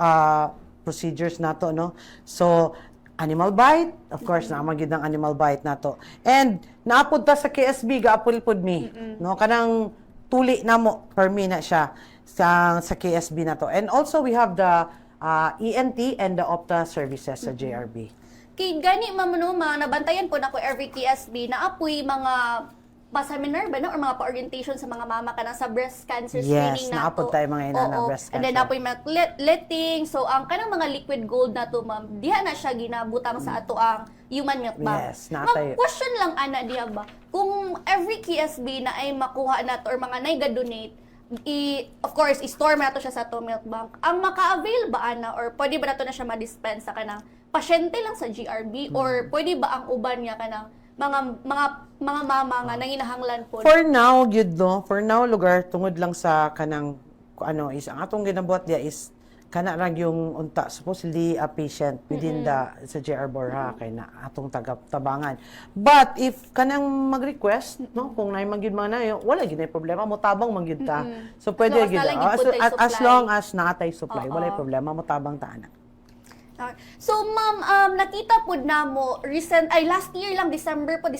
Speaker 2: procedures nato, no? So, animal bite, of course, naamagid ang animal bite nato. And naapod ta sa KSB gaapol pod mi, no? Kanang tuli namo permi na siya sa KSB nato. And also we have the ENT and the Opta services sa JRB.
Speaker 1: Kay gani ma'am no, mga nabantayan po nako every KSB na apoy mga pa-seminar ba no or mga pa-orientation sa mga mama kanang sa breast cancer screening
Speaker 2: Yes,
Speaker 1: nato.
Speaker 2: naapod tayo mga ina na breast
Speaker 1: And then
Speaker 2: cancer.
Speaker 1: apoy mga letting. So ang kanang mga liquid gold nato ma'am, diha na siya ginabutang sa ato ang human milk bank.
Speaker 2: Yes,
Speaker 1: Ma'am,
Speaker 2: natay.
Speaker 1: question lang ana diha ba? Kung every KSB na ay makuha nato or mga naiga-donate, of course, i-store nato siya sa ato milk bank. Ang maka-avail ba ana or pwede ba nato na siya ma-dispense sa kanang pasyente lang sa GRB or pwede ba ang uban niya kanang mga mama nga nanginahanglan po?
Speaker 2: For now, gyud no. For now, lugar tungod lang sa kanang is ang atong ginabuhat dia is kana lang yung unta supposedly a patient within the sa JR Borja kay na atong tabangan. But if kanang mag-request no kung nay magyud man na wala gyud na problema mo tabang magyud ta. So pwede
Speaker 1: As long as
Speaker 2: gyud.
Speaker 1: nalang gyud putay
Speaker 2: As
Speaker 1: supply.
Speaker 2: long as naatay supply, wala
Speaker 1: Oo.
Speaker 2: problema mo tabang ta ana.
Speaker 1: So ma'am, nakita po na mo last year lang December 5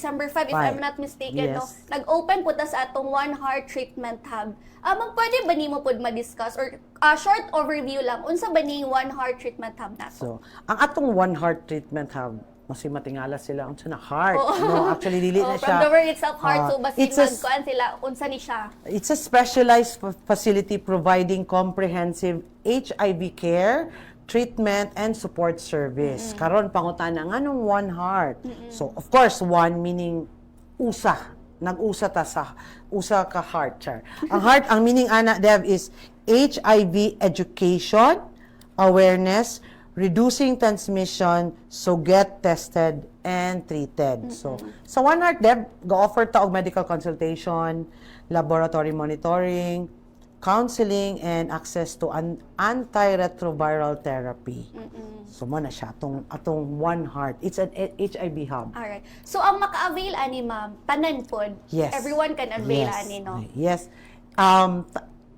Speaker 1: if I'm not mistaken no.
Speaker 2: Yes.
Speaker 1: Nag-open po ta sa atong One Heart Treatment Hub. Ma'am, pwede ba nimo pod ma-discuss or short overview lang unsa ba ning One Heart Treatment Hub nato?
Speaker 2: So, ang atong One Heart Treatment Hub, mas matingala sila unsa na heart. No, actually dili na
Speaker 1: From
Speaker 2: siya.
Speaker 1: the word itself heart, so basin
Speaker 2: it's a-
Speaker 1: magkuan sila unsa ni siya.
Speaker 2: It's a specialized facility providing comprehensive HIV care, treatment, and support service. Karon pangutana nganong One Heart. So, of course, one meaning usa. Nag-usa ta sa usa ka heart, char. Ang heart, ang meaning ana Dev is HIV education, awareness, reducing transmission, so get tested and treated. So, sa One Heart Dev, go-offer ta og medical consultation, laboratory monitoring, counseling, and access to antiretroviral therapy. So, mo na siya, atong One Heart. It's an HIV hub.
Speaker 1: Alright. So ang maka-avail ani ma'am, tanan pod.
Speaker 2: Yes.
Speaker 1: Everyone can avail
Speaker 2: Yes.
Speaker 1: ani no.
Speaker 2: Yes.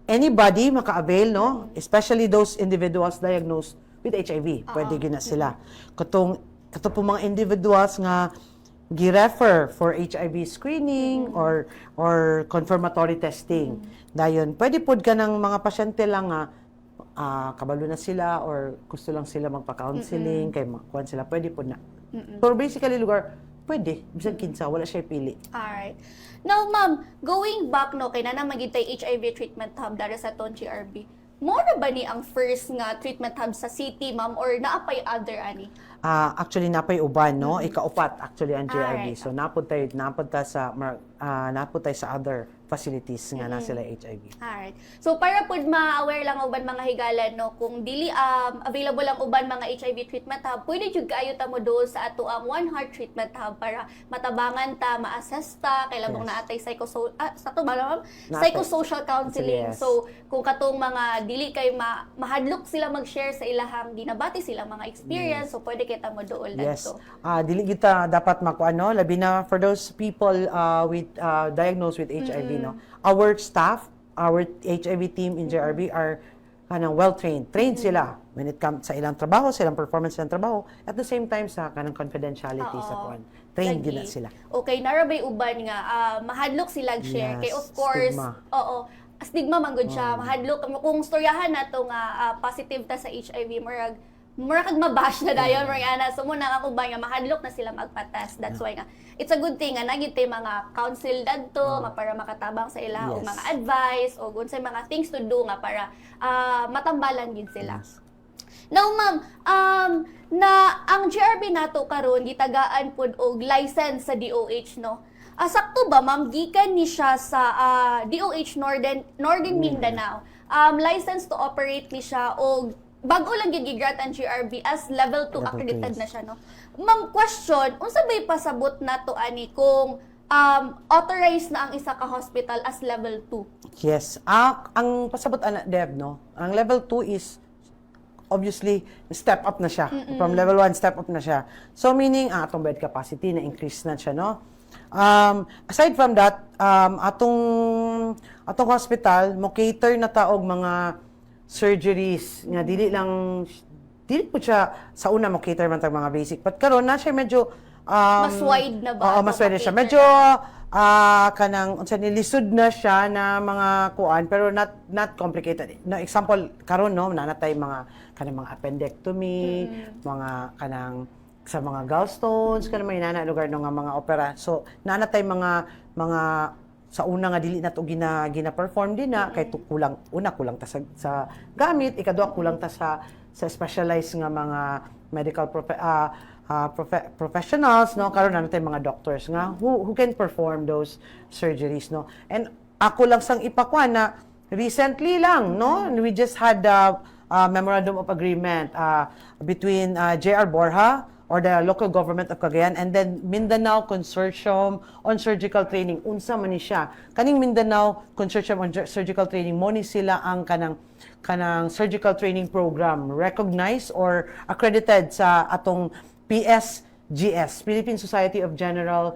Speaker 2: Anybody maka-avail, no? Especially those individuals diagnosed with HIV. Pwede gina sila. Katong mga individuals nga gi-refer for HIV screening or confirmatory testing. Dayon, pwede pod ka ng mga pasyente lang nga kabalo na sila or gusto lang sila magpa-counseling, kay makuha sila, pwede po na. Pero basically, lugar, pwede. Bisan kinsa, wala siya pili.
Speaker 1: Alright. Now, ma'am, going back no kay nana magitay HIV treatment hub dara sa ton GRB. Mo na ba ni ang first nga treatment hub sa city, ma'am, or naapay other ani?
Speaker 2: Actually, napay uban, no? Ikaupat, actually, ang JRB.
Speaker 1: Alright.
Speaker 2: So, napod tayo sa other facilities nga na sila HIV.
Speaker 1: Alright. So para pud ma-aware lang uban mga higalan no kung dili available ang uban mga HIV treatment hub, pwede jud kaayo ta mo do sa ato ang One Heart Treatment Hub para matabangan ta, ma-assess ta kay labong
Speaker 2: Yes.
Speaker 1: naatay sa to ba ma'am?
Speaker 2: Naatay.
Speaker 1: Psychosocial counseling.
Speaker 2: Yes.
Speaker 1: So kung katong mga dili kay mahadlok sila mag-share sa ilahang ginabati sila mga experience, so pwede kita mo dool
Speaker 2: Yes.
Speaker 1: dito.
Speaker 2: Dili kita dapat makuano, labi na for those people with diagnosed with HIV, no. Our staff, our HIV team in JRB are kanang well-trained. Trained sila when it comes sa ilang trabaho, sa ilang performance ng trabaho. At the same time, sa kanang confidentiality sa kuan. train
Speaker 1: Lagi.
Speaker 2: gina sila.
Speaker 1: Okay, narabay uban nga mahadlok sila share
Speaker 2: Yes,
Speaker 1: kay of course
Speaker 2: stigma.
Speaker 1: oo stigma man gud siya mahadlok kung storyahan nato nga positive ta sa HIV murag kag mabash na dayon murag ana so muna ako ba nga mahadlok na sila magpa-test that's why nga it's a good thing nga nagit mga counsel dadto nga para makatabang sa ila o
Speaker 2: Yes.
Speaker 1: mga advice o unsay mga things to do nga para matambalan gid sila. Now ma'am, na ang GRB nato karon gitagaan pud og license sa DOH no. Sakto ba ma'am gikan ni siya sa DOH Northern Mindanao. License to operate ni siya og bago lang gid gigrat ang GRB as level 2
Speaker 2: Level
Speaker 1: accredited
Speaker 2: two,
Speaker 1: na siya no. Ma'am, question, unsa bay pasabot nato ani kung authorized na ang isa ka hospital as level 2?
Speaker 2: Yes. Ang pasabot ana Dev, no? Ang level 2 is obviously step up na siya. From level 1 step up na siya. So meaning atong bed capacity na increase na siya, no? Aside from that, atong hospital mo cater na taog mga surgeries nga dili po siya sa una mo cater man tag mga basic. But karon na siya medyo
Speaker 1: Mas wide na ba?
Speaker 2: Oo, mas wide na siya. Medyo kanang unsa ni lisod na siya na mga kuan pero not complicated. No, example karon no nanatay mga kanang mga appendectomy, mga kanang sa mga gallstones kanang may nana lugar no nga mga opera. So nanatay mga sa una nga dili nato gina-perform din na kay kulang ta sa gamit, ikaduha kulang ta sa specialized nga mga medical professionals no karon na natin mga doctors nga who can perform those surgeries no and ako lang sang ipakwan na recently lang no we just had a memorandum of agreement between JR Borja or the local government of Cagayan and then Mindanao Consortium on Surgical Training unsa man ni siya kaning Mindanao Consortium on Surgical Training mo ni sila ang kanang surgical training program recognized or accredited sa atong PSGS, Philippine Society of General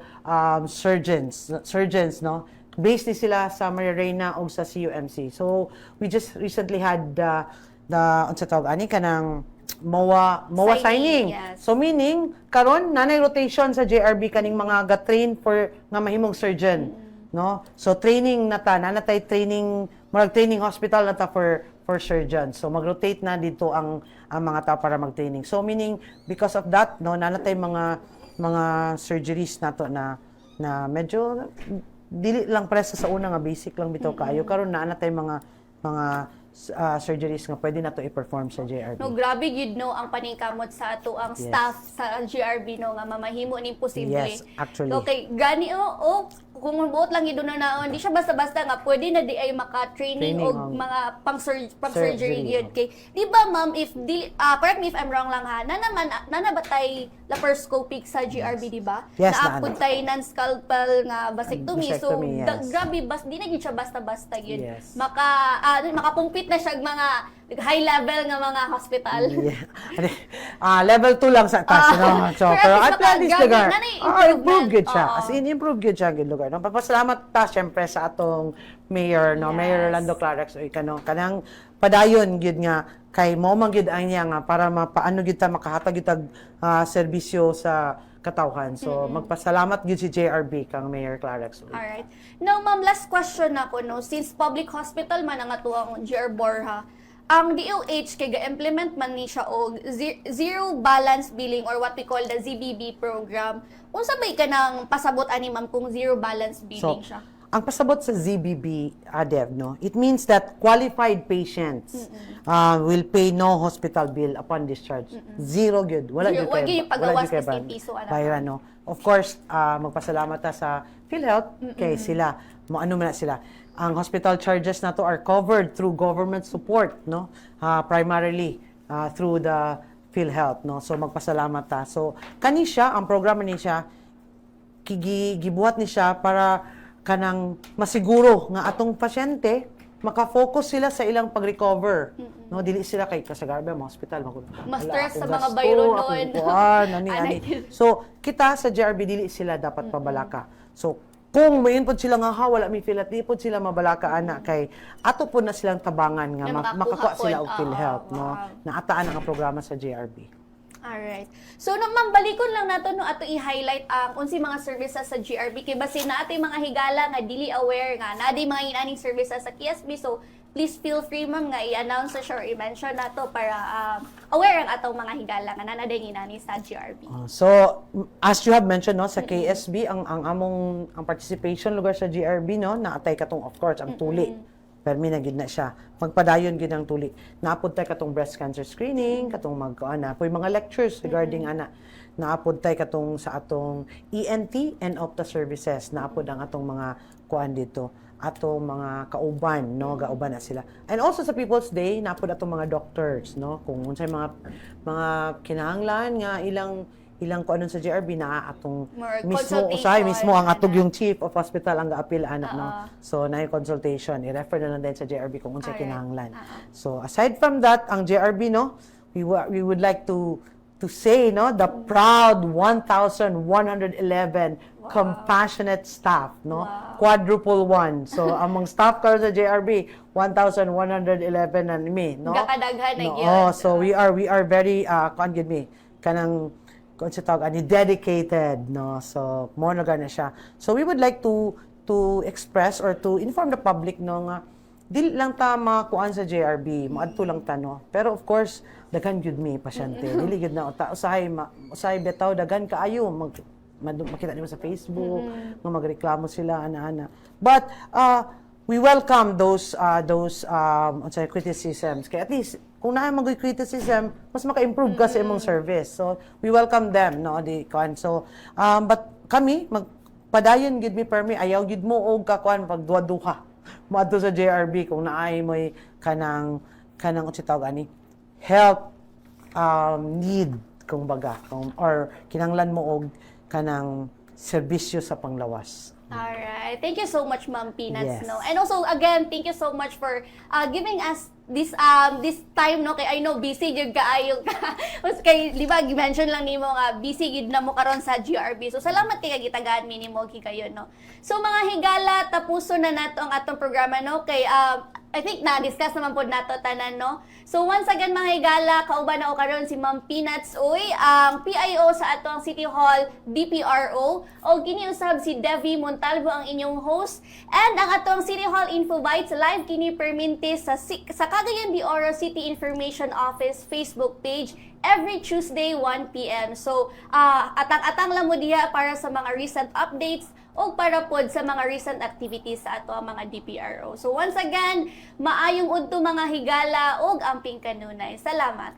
Speaker 2: Surgeons, no? Based ni sila sa Maria Reina o sa CUMC. So, we just recently had unsa tawag ani kanang MOA signing.
Speaker 1: Yes.
Speaker 2: So meaning karon nanay rotation sa JRB kaning mga ga-train for nga mahimong surgeon, no? So training nata nanatay training murag training hospital nata for surgeons. So mag-rotate na dito ang mga tao para mag-training. So meaning because of that no nanatay mga surgeries nato na medyo dili lang presa sa una nga basic lang bitaw kaayo karon nanatay mga surgeries nga pwede nato i-perform sa JRB.
Speaker 1: No, grabe gid no ang paningkamot sa ato ang
Speaker 2: Yes.
Speaker 1: staff sa GRB no nga mamahimo ning posible.
Speaker 2: Yes, actually.
Speaker 1: Okay, gani kung buot lang gid na naon, di siya basta-basta nga pwede na di ay maka-training
Speaker 2: Training,
Speaker 1: og mga pang-surgery
Speaker 2: surgery,
Speaker 1: gyud kay. Di ba ma'am if correct me if I'm wrong lang ha. Nanabatay laparoscopic sa GRB di ba?
Speaker 2: Yes,
Speaker 1: Naapod tay non-scalpel nga vasectomy. So
Speaker 2: Vasectomy, yes.
Speaker 1: grabe di na gid siya basta-basta gyud.
Speaker 2: Yes.
Speaker 1: Makapumpit na siya mga high level nga mga hospital.
Speaker 2: Yeah. Level 2 lang sa taas, no? So, pero at least lugar. Improve good siya. As in, improve good siya good lugar. No? Papasalamat ta, syempre, sa atong mayor, no?
Speaker 1: Yes.
Speaker 2: Mayor Rolando Clarex, o kanang padayon, gid nga, kay mo man gid ang niya nga, para mapaano gid ta, makahatag gid tag serbisyo sa katawhan. So, magpasalamat gid si JRB kang Mayor Clarex.
Speaker 1: Alright. Now, ma'am, last question ako, no? Since public hospital man ang atuang GR Borja, ang DOH kay ga-implement man ni siya og zero balance billing or what we call the ZBB program. Unsa bay ka nang pasabot ani ma'am kung zero balance billing
Speaker 2: So,
Speaker 1: siya?
Speaker 2: ang pasabot sa ZBB, Dev, no? It means that qualified patients will pay no hospital bill upon discharge. Zero good. Wala
Speaker 1: Zero.
Speaker 2: gyud
Speaker 1: Wag gyud pagawas
Speaker 2: gyud
Speaker 1: maski piso, anak.
Speaker 2: bayaran, no? Of course, magpasalamat ta sa PhilHealth kay sila. Ano man na sila. Ang hospital charges na to are covered through government support, no? Primarily through the PhilHealth, no? So magpasalamat ta. So kani siya, ang programa ni siya gibuhat ni siya para kanang masiguro nga atong pasyente maka-focus sila sa ilang pag-recover. No, dili sila kay kasagarbe mo hospital
Speaker 1: Mas stress sa mga bayro noon.
Speaker 2: ani. So, kita sa JRB dili sila dapat pabalaka. So, kung may input sila nga wala mi PhilHealth, di po sila mabalaka ana kay ato po na silang tabangan nga
Speaker 1: Na makakuha
Speaker 2: makakuha sila
Speaker 1: pod,
Speaker 2: og PhilHealth, no.
Speaker 1: wow.
Speaker 2: Naataan ang programa sa JRB.
Speaker 1: Alright. So, ma'am, balikon lang nato no ato i-highlight ang unsi mga services sa GRB kay basin na ato mga higala nga dili aware nga na di mga inaning services sa KSB. So, please feel free ma'am nga i-announce sa or i-mention nato para aware ang atong mga higala nga nanaday inani sa GRB.
Speaker 2: So, as you have mentioned, no, sa KSB, ang among ang participation lugar sa GRB, no, naatay katong, of course, ang tuli. Permi na gid na siya. Magpadayon gid ang tuli. Naapod tay katong breast cancer screening, katong magkuana, poy mga lectures regarding ana. Naapod tay katong sa atong ENT and Opta services. Naapod ang atong mga kuan dito. Atong mga kauban, no, gauban na sila. And also sa People's Day, naapod atong mga doctors, no, kung unsay mga kinahanglan nga ilang kuanon sa GRB na atong
Speaker 1: More
Speaker 2: mismo
Speaker 1: consultation,
Speaker 2: mismo ang atog
Speaker 1: ana.
Speaker 2: yung chief of hospital ang gaapil ana, no. So na consultation i-refer na lang din sa JRB kung unsay
Speaker 1: Alright.
Speaker 2: kinahanglan. So aside from that, ang JRB, no, we would like to say, no, the proud 1,111 compassionate staff, no, quadruple one. So among staff karon sa JRB 1,111 na me, no.
Speaker 1: Gakadaghan na
Speaker 2: No,
Speaker 1: gyud.
Speaker 2: so we are very kuan gid me kanang kung sa tawag ani dedicated, no, so mo na gana siya. So we would like to express or to inform the public, no, nga dili lang ta makuan sa JRB, moadto lang ta, no, pero of course daghan gyud mi pasyente, dili gyud na usahay betaw daghan kaayo makita nimo sa Facebook nga magreklamo sila ana-ana, but we welcome those unsay criticisms, kay at least kung naa mag criticism, mas maka-improve ka sa imong service. So, we welcome them, no, di kuan. So, but kami magpadayon gid mi permi ayaw gid mo og kakuan pag duha-duha. Moadto sa JRB kung naay moy kanang unsa tawag ani help need kung baga or kinahanglan mo og kanang serbisyo sa panglawas.
Speaker 1: Alright. Thank you so much, Ma'am Peanuts,
Speaker 2: Yes.
Speaker 1: no. And also again, thank you so much for giving us this time, no, kay I know busy gyud kaayo ka. Mas kay di ba gi-mention lang nimo nga busy gyud na mo karon sa GRB. So salamat kay gitagaan mi nimo kayo, no. So mga higala, tapuso na nato ang atong programa, no, kay I think na-discuss naman po nato tanan, no. So once again mga higala, kauban na o karon si Ma'am Peanuts Uy, ang PIO sa atong City Hall DPRO, o giniusab si Devi Montalvo ang inyong host, and ang atong City Hall Info Bites live kini perminti sa Cagayan de Oro City Information Office Facebook page every Tuesday 1 p.m. So atang-atang lang mo diha para sa mga recent updates o para pod sa mga recent activities sa ato ang mga DPRO. So once again, maayong udto mga higala ug amping kanunay. Salamat.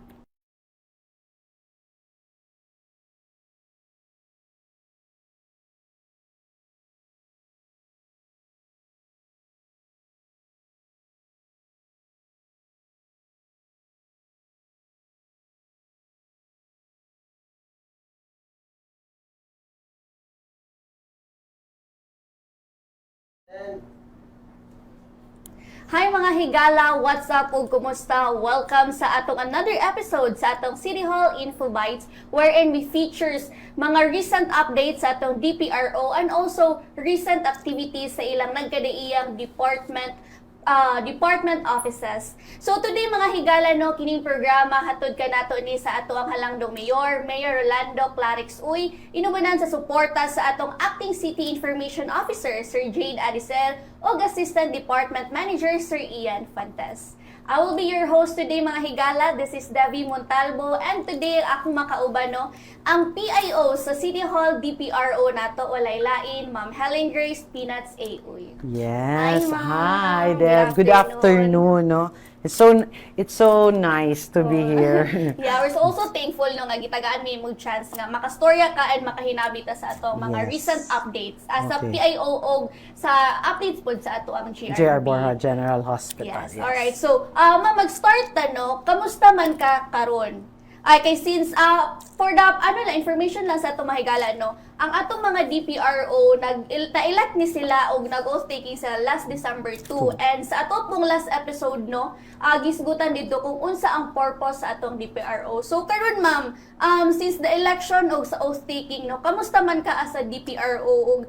Speaker 1: Hi mga higala, what's up ug kumusta? Welcome sa atong another episode sa atong City Hall Info Bites, wherein we features mga recent updates sa atong DPRO and also recent activities sa ilang nagkadaiyang department offices. So today mga higala, no, kining programa hatod ka nato ni sa ato ang halangdong Mayor Rolando Clarix Uy, inubanan sa suporta sa atong Acting City Information Officer Sir Jade Adicel o Assistant Department Manager Sir Ian Fantes. I will be your host today mga higala. This is Devi Montalvo, and today akong makauban, no, ang PIO sa City Hall DPRO nato walay lain Ma'am Helen Grace Peanuts A. Uy.
Speaker 2: Yes.
Speaker 1: Hi, Ma'am.
Speaker 2: Hi, Deb. Good afternoon, no. It's so nice to be here.
Speaker 1: Yeah, we're also thankful, no, nga gitagaan mi mo chance nga makastorya ka and makahinabit sa ato mga
Speaker 2: Yes.
Speaker 1: recent updates sa
Speaker 2: Okay.
Speaker 1: PIO og sa updates pod sa ato ang GRB.
Speaker 2: JR Borja General Hospital.
Speaker 1: Yes. Alright. So, ma'am, mag-start ta, no, kamusta man ka karon? Ay, kay since, for the, information lang sa ato mahigala, no, ang atong mga DPRO, na-elect ni sila o nag-oath taking sila last December 2. And sa ato pong last episode, no, gisgutan dito kung unsa ang purpose sa atong DPRO. So, karon ma'am, since the election o sa oath taking, no, kamusta man ka as a DPRO o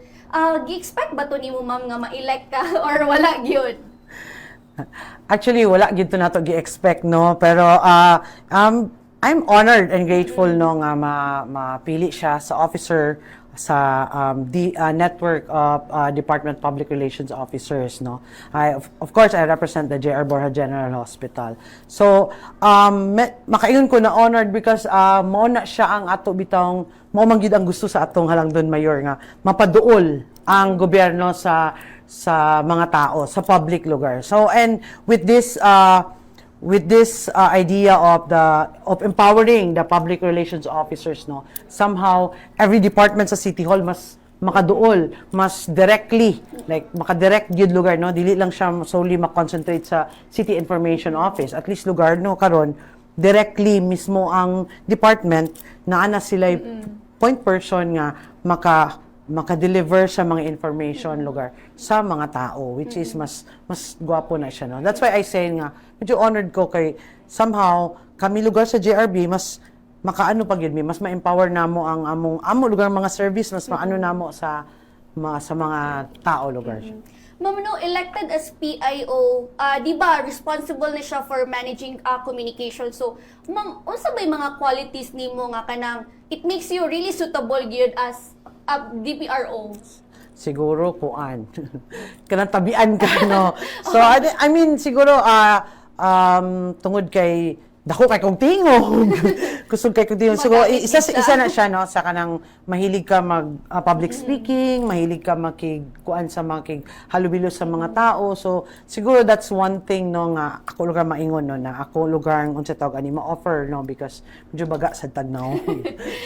Speaker 1: gi-expect ba to nimo ma'am nga ma-elect ka or wala gyud?
Speaker 2: Actually, wala gid to nato gi-expect, no, pero I'm honored and grateful no nga mapili siya sa officer sa network of Department Public Relations officers no. Of course I represent the J.R. Borja General Hospital. So makaingon ko na honored because mao na siya ang ato bitong mao man gyud ang gusto sa atong halangdon mayor nga mapaduol ang gobyerno sa mga tao sa public lugar. So and with this idea of empowering the public relations officers no, somehow every department sa City Hall mas makaduol, mas directly, like makadirect gyud lugar no, dili lang siya solely makoncentrate sa City Information Office. At least lugar no karon directly mismo ang department na ana sila point person nga maka-deliver sa mga information lugar sa mga tao, which is mas gwapo na siya no. That's why I say nga medyo honored ko kay somehow kami lugar sa JRB mas makaano pag yun, mas ma-empower namo ang amo lugar mga service, mas maano namo sa mga tao lugar.
Speaker 1: Ma'am, no, elected as PIO, di ba, responsible na siya for managing communication. So, ma'am, unsa ba yung mga qualities nimo nga kanang it makes you really suitable gyud as a DPRO?
Speaker 2: Siguro kuan. Kanang tabian ka no. So I mean siguro tungod kay dako kay kong tingog. Kusog kay kong tingog. So isa na siya no sa kanang mahilig ka mag public speaking, mahilig ka makikuan sa mga halubilo sa mga tao. So siguro that's one thing no nga ako lugar maingon no na ako lugar unsa tawag ani ma-offer no because medyo baga sa tagnaw.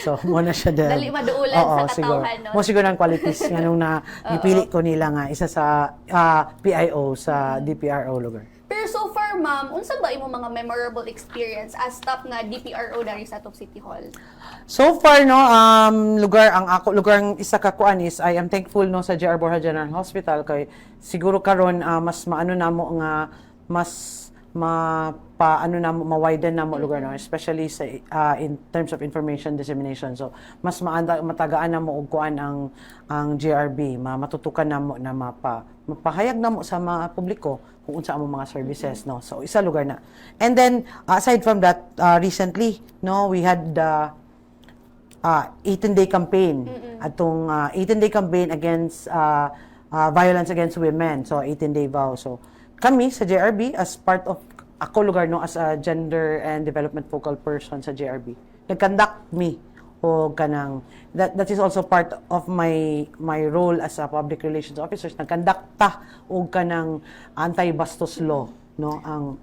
Speaker 2: So mo na siya
Speaker 1: dali maduulan sa katawhan no.
Speaker 2: Mo siguro ang qualities nganong na gipili ko nila nga isa sa PIO sa DPRO lugar.
Speaker 1: Pero so far, ma'am, unsa ba imo mga memorable experience as staff nga DPRO dari sa Top City Hall?
Speaker 2: So far no lugar ang isa ka kuan is I am thankful no sa J.R. Borja General Hospital kay siguro karon mas maano namo nga mas paano namo ma-widen namo lugar no especially sa in terms of information dissemination. So mas matagaan namo og kuan ang JRB, matutukan namo na mapahayag namo sa mga publiko kung unsa ang mga services no. So isa lugar na. And then aside from that recently no we had the 18-day campaign atong 18-day campaign against violence against women. So 18-day vow. So kami sa JRB as part of ako lugar no as a gender and development focal person sa JRB nag-conduct me o kanang that is also part of my role as a public relations officer nag-conduct ta og kanang anti-bastos law no ang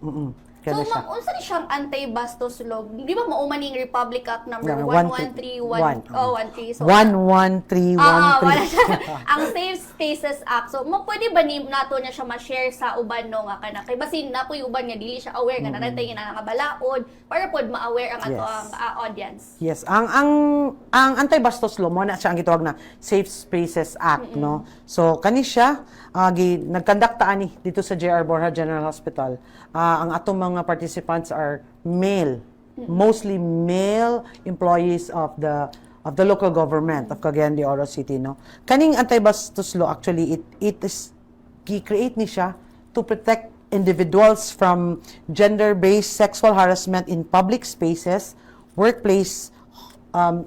Speaker 1: So, ma'am, unsa ni siyang anti-bastos law? Di ba mauman ning Republic Act number 1131 13 so
Speaker 2: 11313
Speaker 1: wala siya. Ang Safe Spaces Act. So, pwede ba ni nato niya siya ma-share sa uban no nga kana kay basin na po yung uban nga dili siya aware nga nanatay nga nga balaod para pod ma-aware ang ato ang audience.
Speaker 2: Yes, ang anti-bastos law mo na siya ang gitawag na Safe Spaces Act no. So kani siya nag-conduct ta ani dito sa J.R. Borja General Hospital. Ang atong mga participants are male, mostly male employees of the local government of Cagayan de Oro City no. Kaning anti-bastos law actually it is gi-create ni siya to protect individuals from gender-based sexual harassment in public spaces, workplace,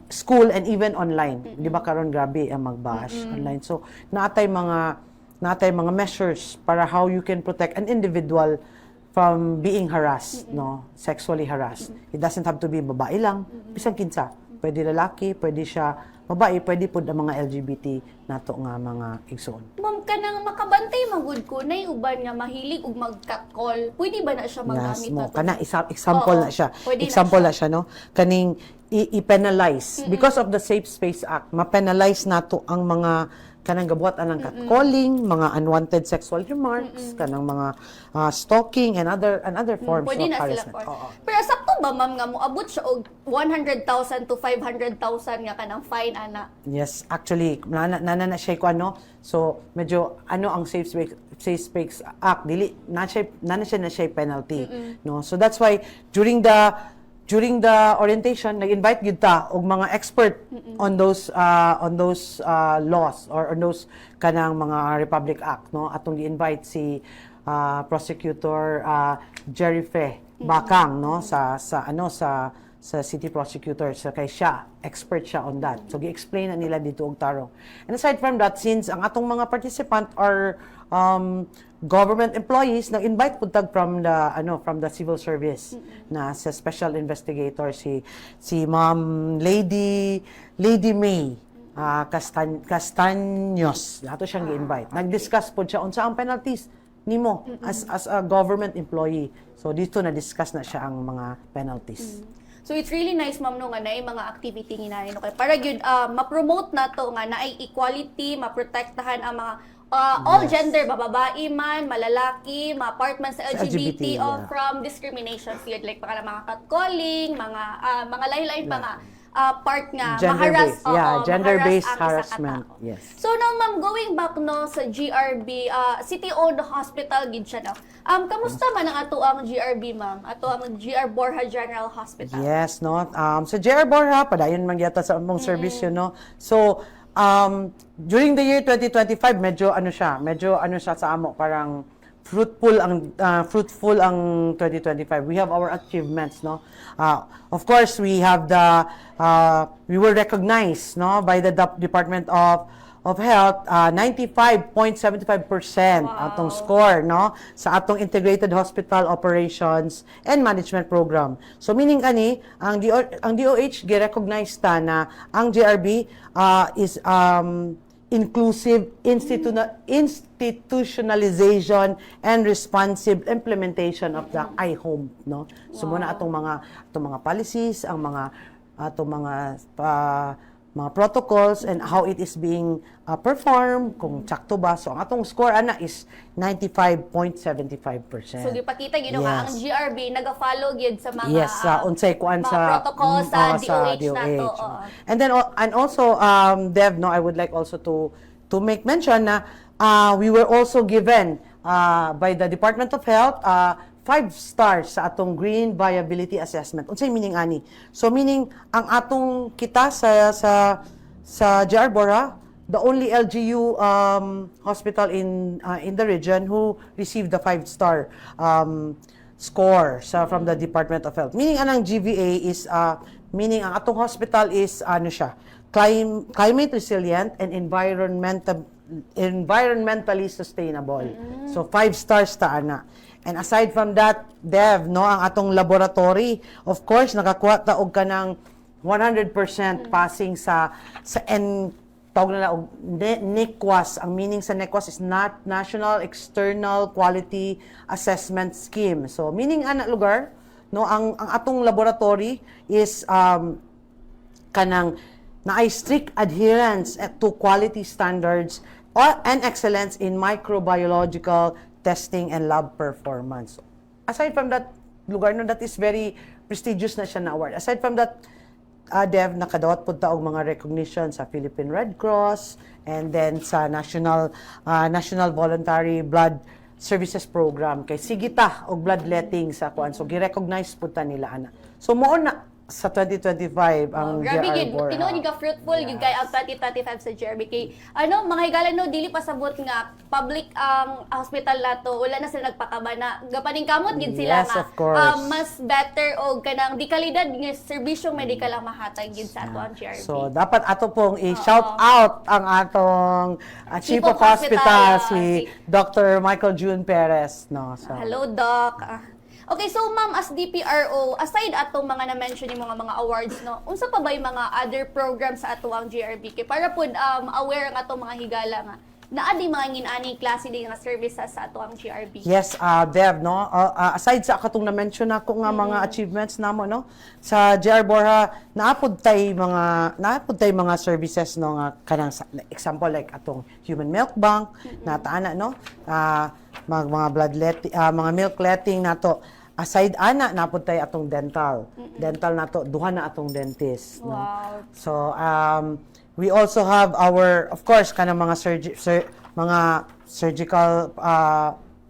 Speaker 2: school and even online. Di ba karon grabe ang magbash online. So naatay mga measures para how you can protect an individual from being harassed, no, sexually harassed. It doesn't have to be babae lang, bisang kinsa. Pwede lalaki, pwede siya babae, pwede pud ang mga LGBT nato nga mga igsoon.
Speaker 1: Ma'am, kanang makabantay magud ko nay uban nga mahilig og mag-catcall. Pwede ba na siya magamit
Speaker 2: mo
Speaker 1: nato?
Speaker 2: kana example
Speaker 1: Oo,
Speaker 2: na siya.
Speaker 1: pwede
Speaker 2: Example
Speaker 1: na
Speaker 2: na siya no. Kaning i-penalize because of the Safe Space Act, ma-penalize nato ang mga kanang gabuhatan ng catcalling, mga unwanted sexual remarks, kanang mga stalking and other forms
Speaker 1: Pwede
Speaker 2: of
Speaker 1: na sila
Speaker 2: harassment.
Speaker 1: for.
Speaker 2: Oo.
Speaker 1: Pero sakto ba ma'am nga moabot siya og 100,000 to 500,000 nga kanang fine ana?
Speaker 2: Yes, actually na siya ko ano. So medyo ang Safe Space Act dili na siya penalty, no. So that's why during the orientation nag-invite gyud ta og mga expert on those laws or on those kanang mga Republic Act no. Atong gi-invite si prosecutor Jerry Fe Bakang no sa sa city prosecutor, sa kay siya, expert siya on that. So gi-explain na nila dito og tarong. And aside from that, since ang atong mga participant are government employees, nag-invite pud tag from the civil service na sa special investigator si Ma'am Lady May Castaños. Dato siyang gi-invite. Nag-discuss po siya unsa ang penalties nimo as a government employee. So dito na discuss na siya ang mga penalties.
Speaker 1: So it's really nice ma'am no nga naay mga activity nginahin no kay para gyud ma-promote nato nga naay equality, maprotektahan ang mga all gender, bababae man, malalaki, ma-part man sa LGBT,
Speaker 2: yeah.
Speaker 1: from discrimination field like mga catcalling, mga lain-lain pa nga part nga
Speaker 2: Gender-based, gender-based
Speaker 1: maharas ang isa ka
Speaker 2: harassment.
Speaker 1: tao.
Speaker 2: Yes.
Speaker 1: So now ma'am, going back no sa GRB, city-owned hospital gid siya no. Kamusta man ang ato ang GRB ma'am? Ato ang GR Borja General Hospital.
Speaker 2: Yes, no. Sa JR Borja, padayon man yata sa among service yun, no. So, during the year 2025, medyo ano siya sa amo, parang fruitful ang 2025. We have our achievements, no. Of course, we have we were recognized, no, by the Department of Health, 95.75% atong score, no, sa atong integrated hospital operations and management program. So meaning kani ang DOH gi-recognize ta na ang GRB is inclusive institutionalization and responsive implementation of the iHome, no. So muna atong mga policies, ang atong mga protocols and how it is being performed, kung sakto ba. So ang atong score ana is 95.75%.
Speaker 1: So gipakita gid nga ang GRB naga-follow gyud sa mga
Speaker 2: unsay kuan
Speaker 1: mga
Speaker 2: sa
Speaker 1: protocols sa DOH nato.
Speaker 2: And then and also Dev, no, I would like also to make mention na we were also given by the Department of Health 5 stars sa atong Green Viability Assessment. Unsay meaning ani? So meaning ang atong kita sa JR Borja, the only LGU hospital in the region who received the 5-star score from the Department of Health. Meaning anang GVA is meaning ang atong hospital is climate resilient and environmentally sustainable. So 5 stars ta ana. And aside from that, Dev, no, ang atong laboratory, of course, nakakuha ta og kanang 100% passing sa tawag na og NEQUAS. Ang meaning sa NEQUAS is not National External Quality Assessment Scheme. So meaning ana lugar, no, ang atong laboratory is kanang naay strict adherence to quality standards and excellence in microbiological testing and lab performance. Aside from that lugar, no, that is very prestigious na siya na award. Aside from that, Dev, nakadawat po ta og mga recognition sa Philippine Red Cross and then sa National Voluntary Blood Services Program kay sigita og bloodletting sa kuan. So gi-recognize po ta nila ana. So mao na sa 2025 ang
Speaker 1: grabe
Speaker 2: JR
Speaker 1: gid,
Speaker 2: Borja.
Speaker 1: tinuod ka fruitful gid kay ang 2025 sa GRB kay mga higalan no dili pasabot nga public ang hospital nato, wala na sila nagpakaba na gapaning kamot gid sila
Speaker 2: Yes,
Speaker 1: nga
Speaker 2: of course.
Speaker 1: mas better og kanang di kalidad nga serbisyong medikal ang mahatag gid sa ato ang GRB.
Speaker 2: So, dapat ato pong i-shout out ang atong Chief of Hospital, si Dr. Michael June Perez. No? So,
Speaker 1: Hello, Doc. Okay, so ma'am, as DPRO, aside atong mga na-mention yung mga awards, no, unsa pa ba yung mga other programs sa ato ang GRB? Kay para po aware ang atong mga higala nga, naadi mga nginaning klase din nga services sa ato ang GRB.
Speaker 2: yes, Dev, no? Aside sa katong na-mention ako nga mga achievements namo, no? Sa JR Borja, naapod tay mga services, no, nga kanang example like atong human milk bank, nataana, no? Mga bloodletting, mga milk letting nato. Aside ana napod tay atong dental. Dental nato duha na atong dentist, no.
Speaker 1: Wow.
Speaker 2: So we also have our, of course, kanang mga surgical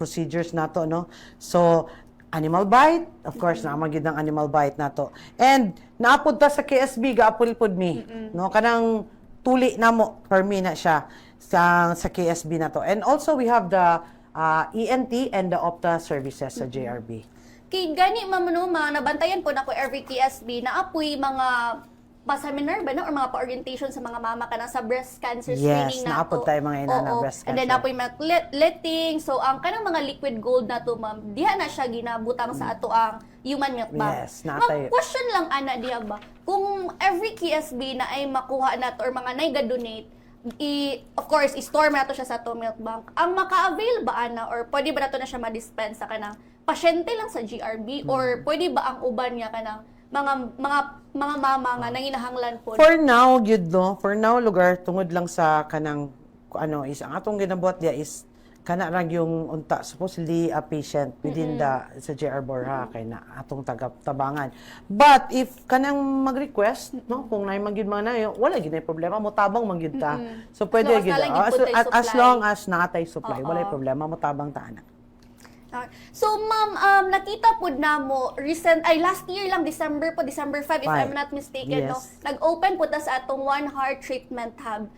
Speaker 2: procedures nato, no. So animal bite, of course, naamagid ng animal bite nato. And naapod ta sa KSB gaapol pod mi, no, kanang tuli namo permi na siya sa KSB nato. And also we have the ENT and the Opta services sa JRB.
Speaker 1: Kay gani mamuno mga nabantayan po nako every KSB na apoy mga pa-seminar ba na or mga pa-orientation sa mga mama kana sa breast cancer screening na
Speaker 2: naapod tayo mga ina na
Speaker 1: Oo.
Speaker 2: breast
Speaker 1: And then
Speaker 2: cancer.
Speaker 1: apoy mga letting. So ang kanang mga liquid gold na to ma'am, diha na siya ginabutang sa ato ang human milk bank.
Speaker 2: Yes, natay.
Speaker 1: Ma'am, question lang ana diha ba? Kung every KSB na ay makuha na to or mga naiga-donate, of course, i-store mo na to siya sa to milk bank. Ang maka-avail ba ana or pwede ba na to na siya ma-dispense sa kanang pasyente lang sa GRB or pwede ba ang uban niya kanang mga mama nga nanginahanglan po?
Speaker 2: For now, gyud no. For now, lugar tungod lang sa kanang ano is ang atong ginabuhat dia is kana ra yung unta supposedly a patient within the sa JR Borja kay na atong tabangan. But if kanang mag-request no kung nay magyud man na wala gyud na problema mo tabang magyud ta. So pwede
Speaker 1: As
Speaker 2: gyud.
Speaker 1: na lang gyud pud tay
Speaker 2: As
Speaker 1: supply.
Speaker 2: long as naatay supply,
Speaker 1: Oo.
Speaker 2: wala problema mo tabang ta ana.
Speaker 1: So, ma'am, nakita po na mo, last year lang, December 5, if
Speaker 2: Five.
Speaker 1: I'm not mistaken, no?
Speaker 2: Yes.
Speaker 1: Nag-open po ta sa atong One Heart Treatment Hub.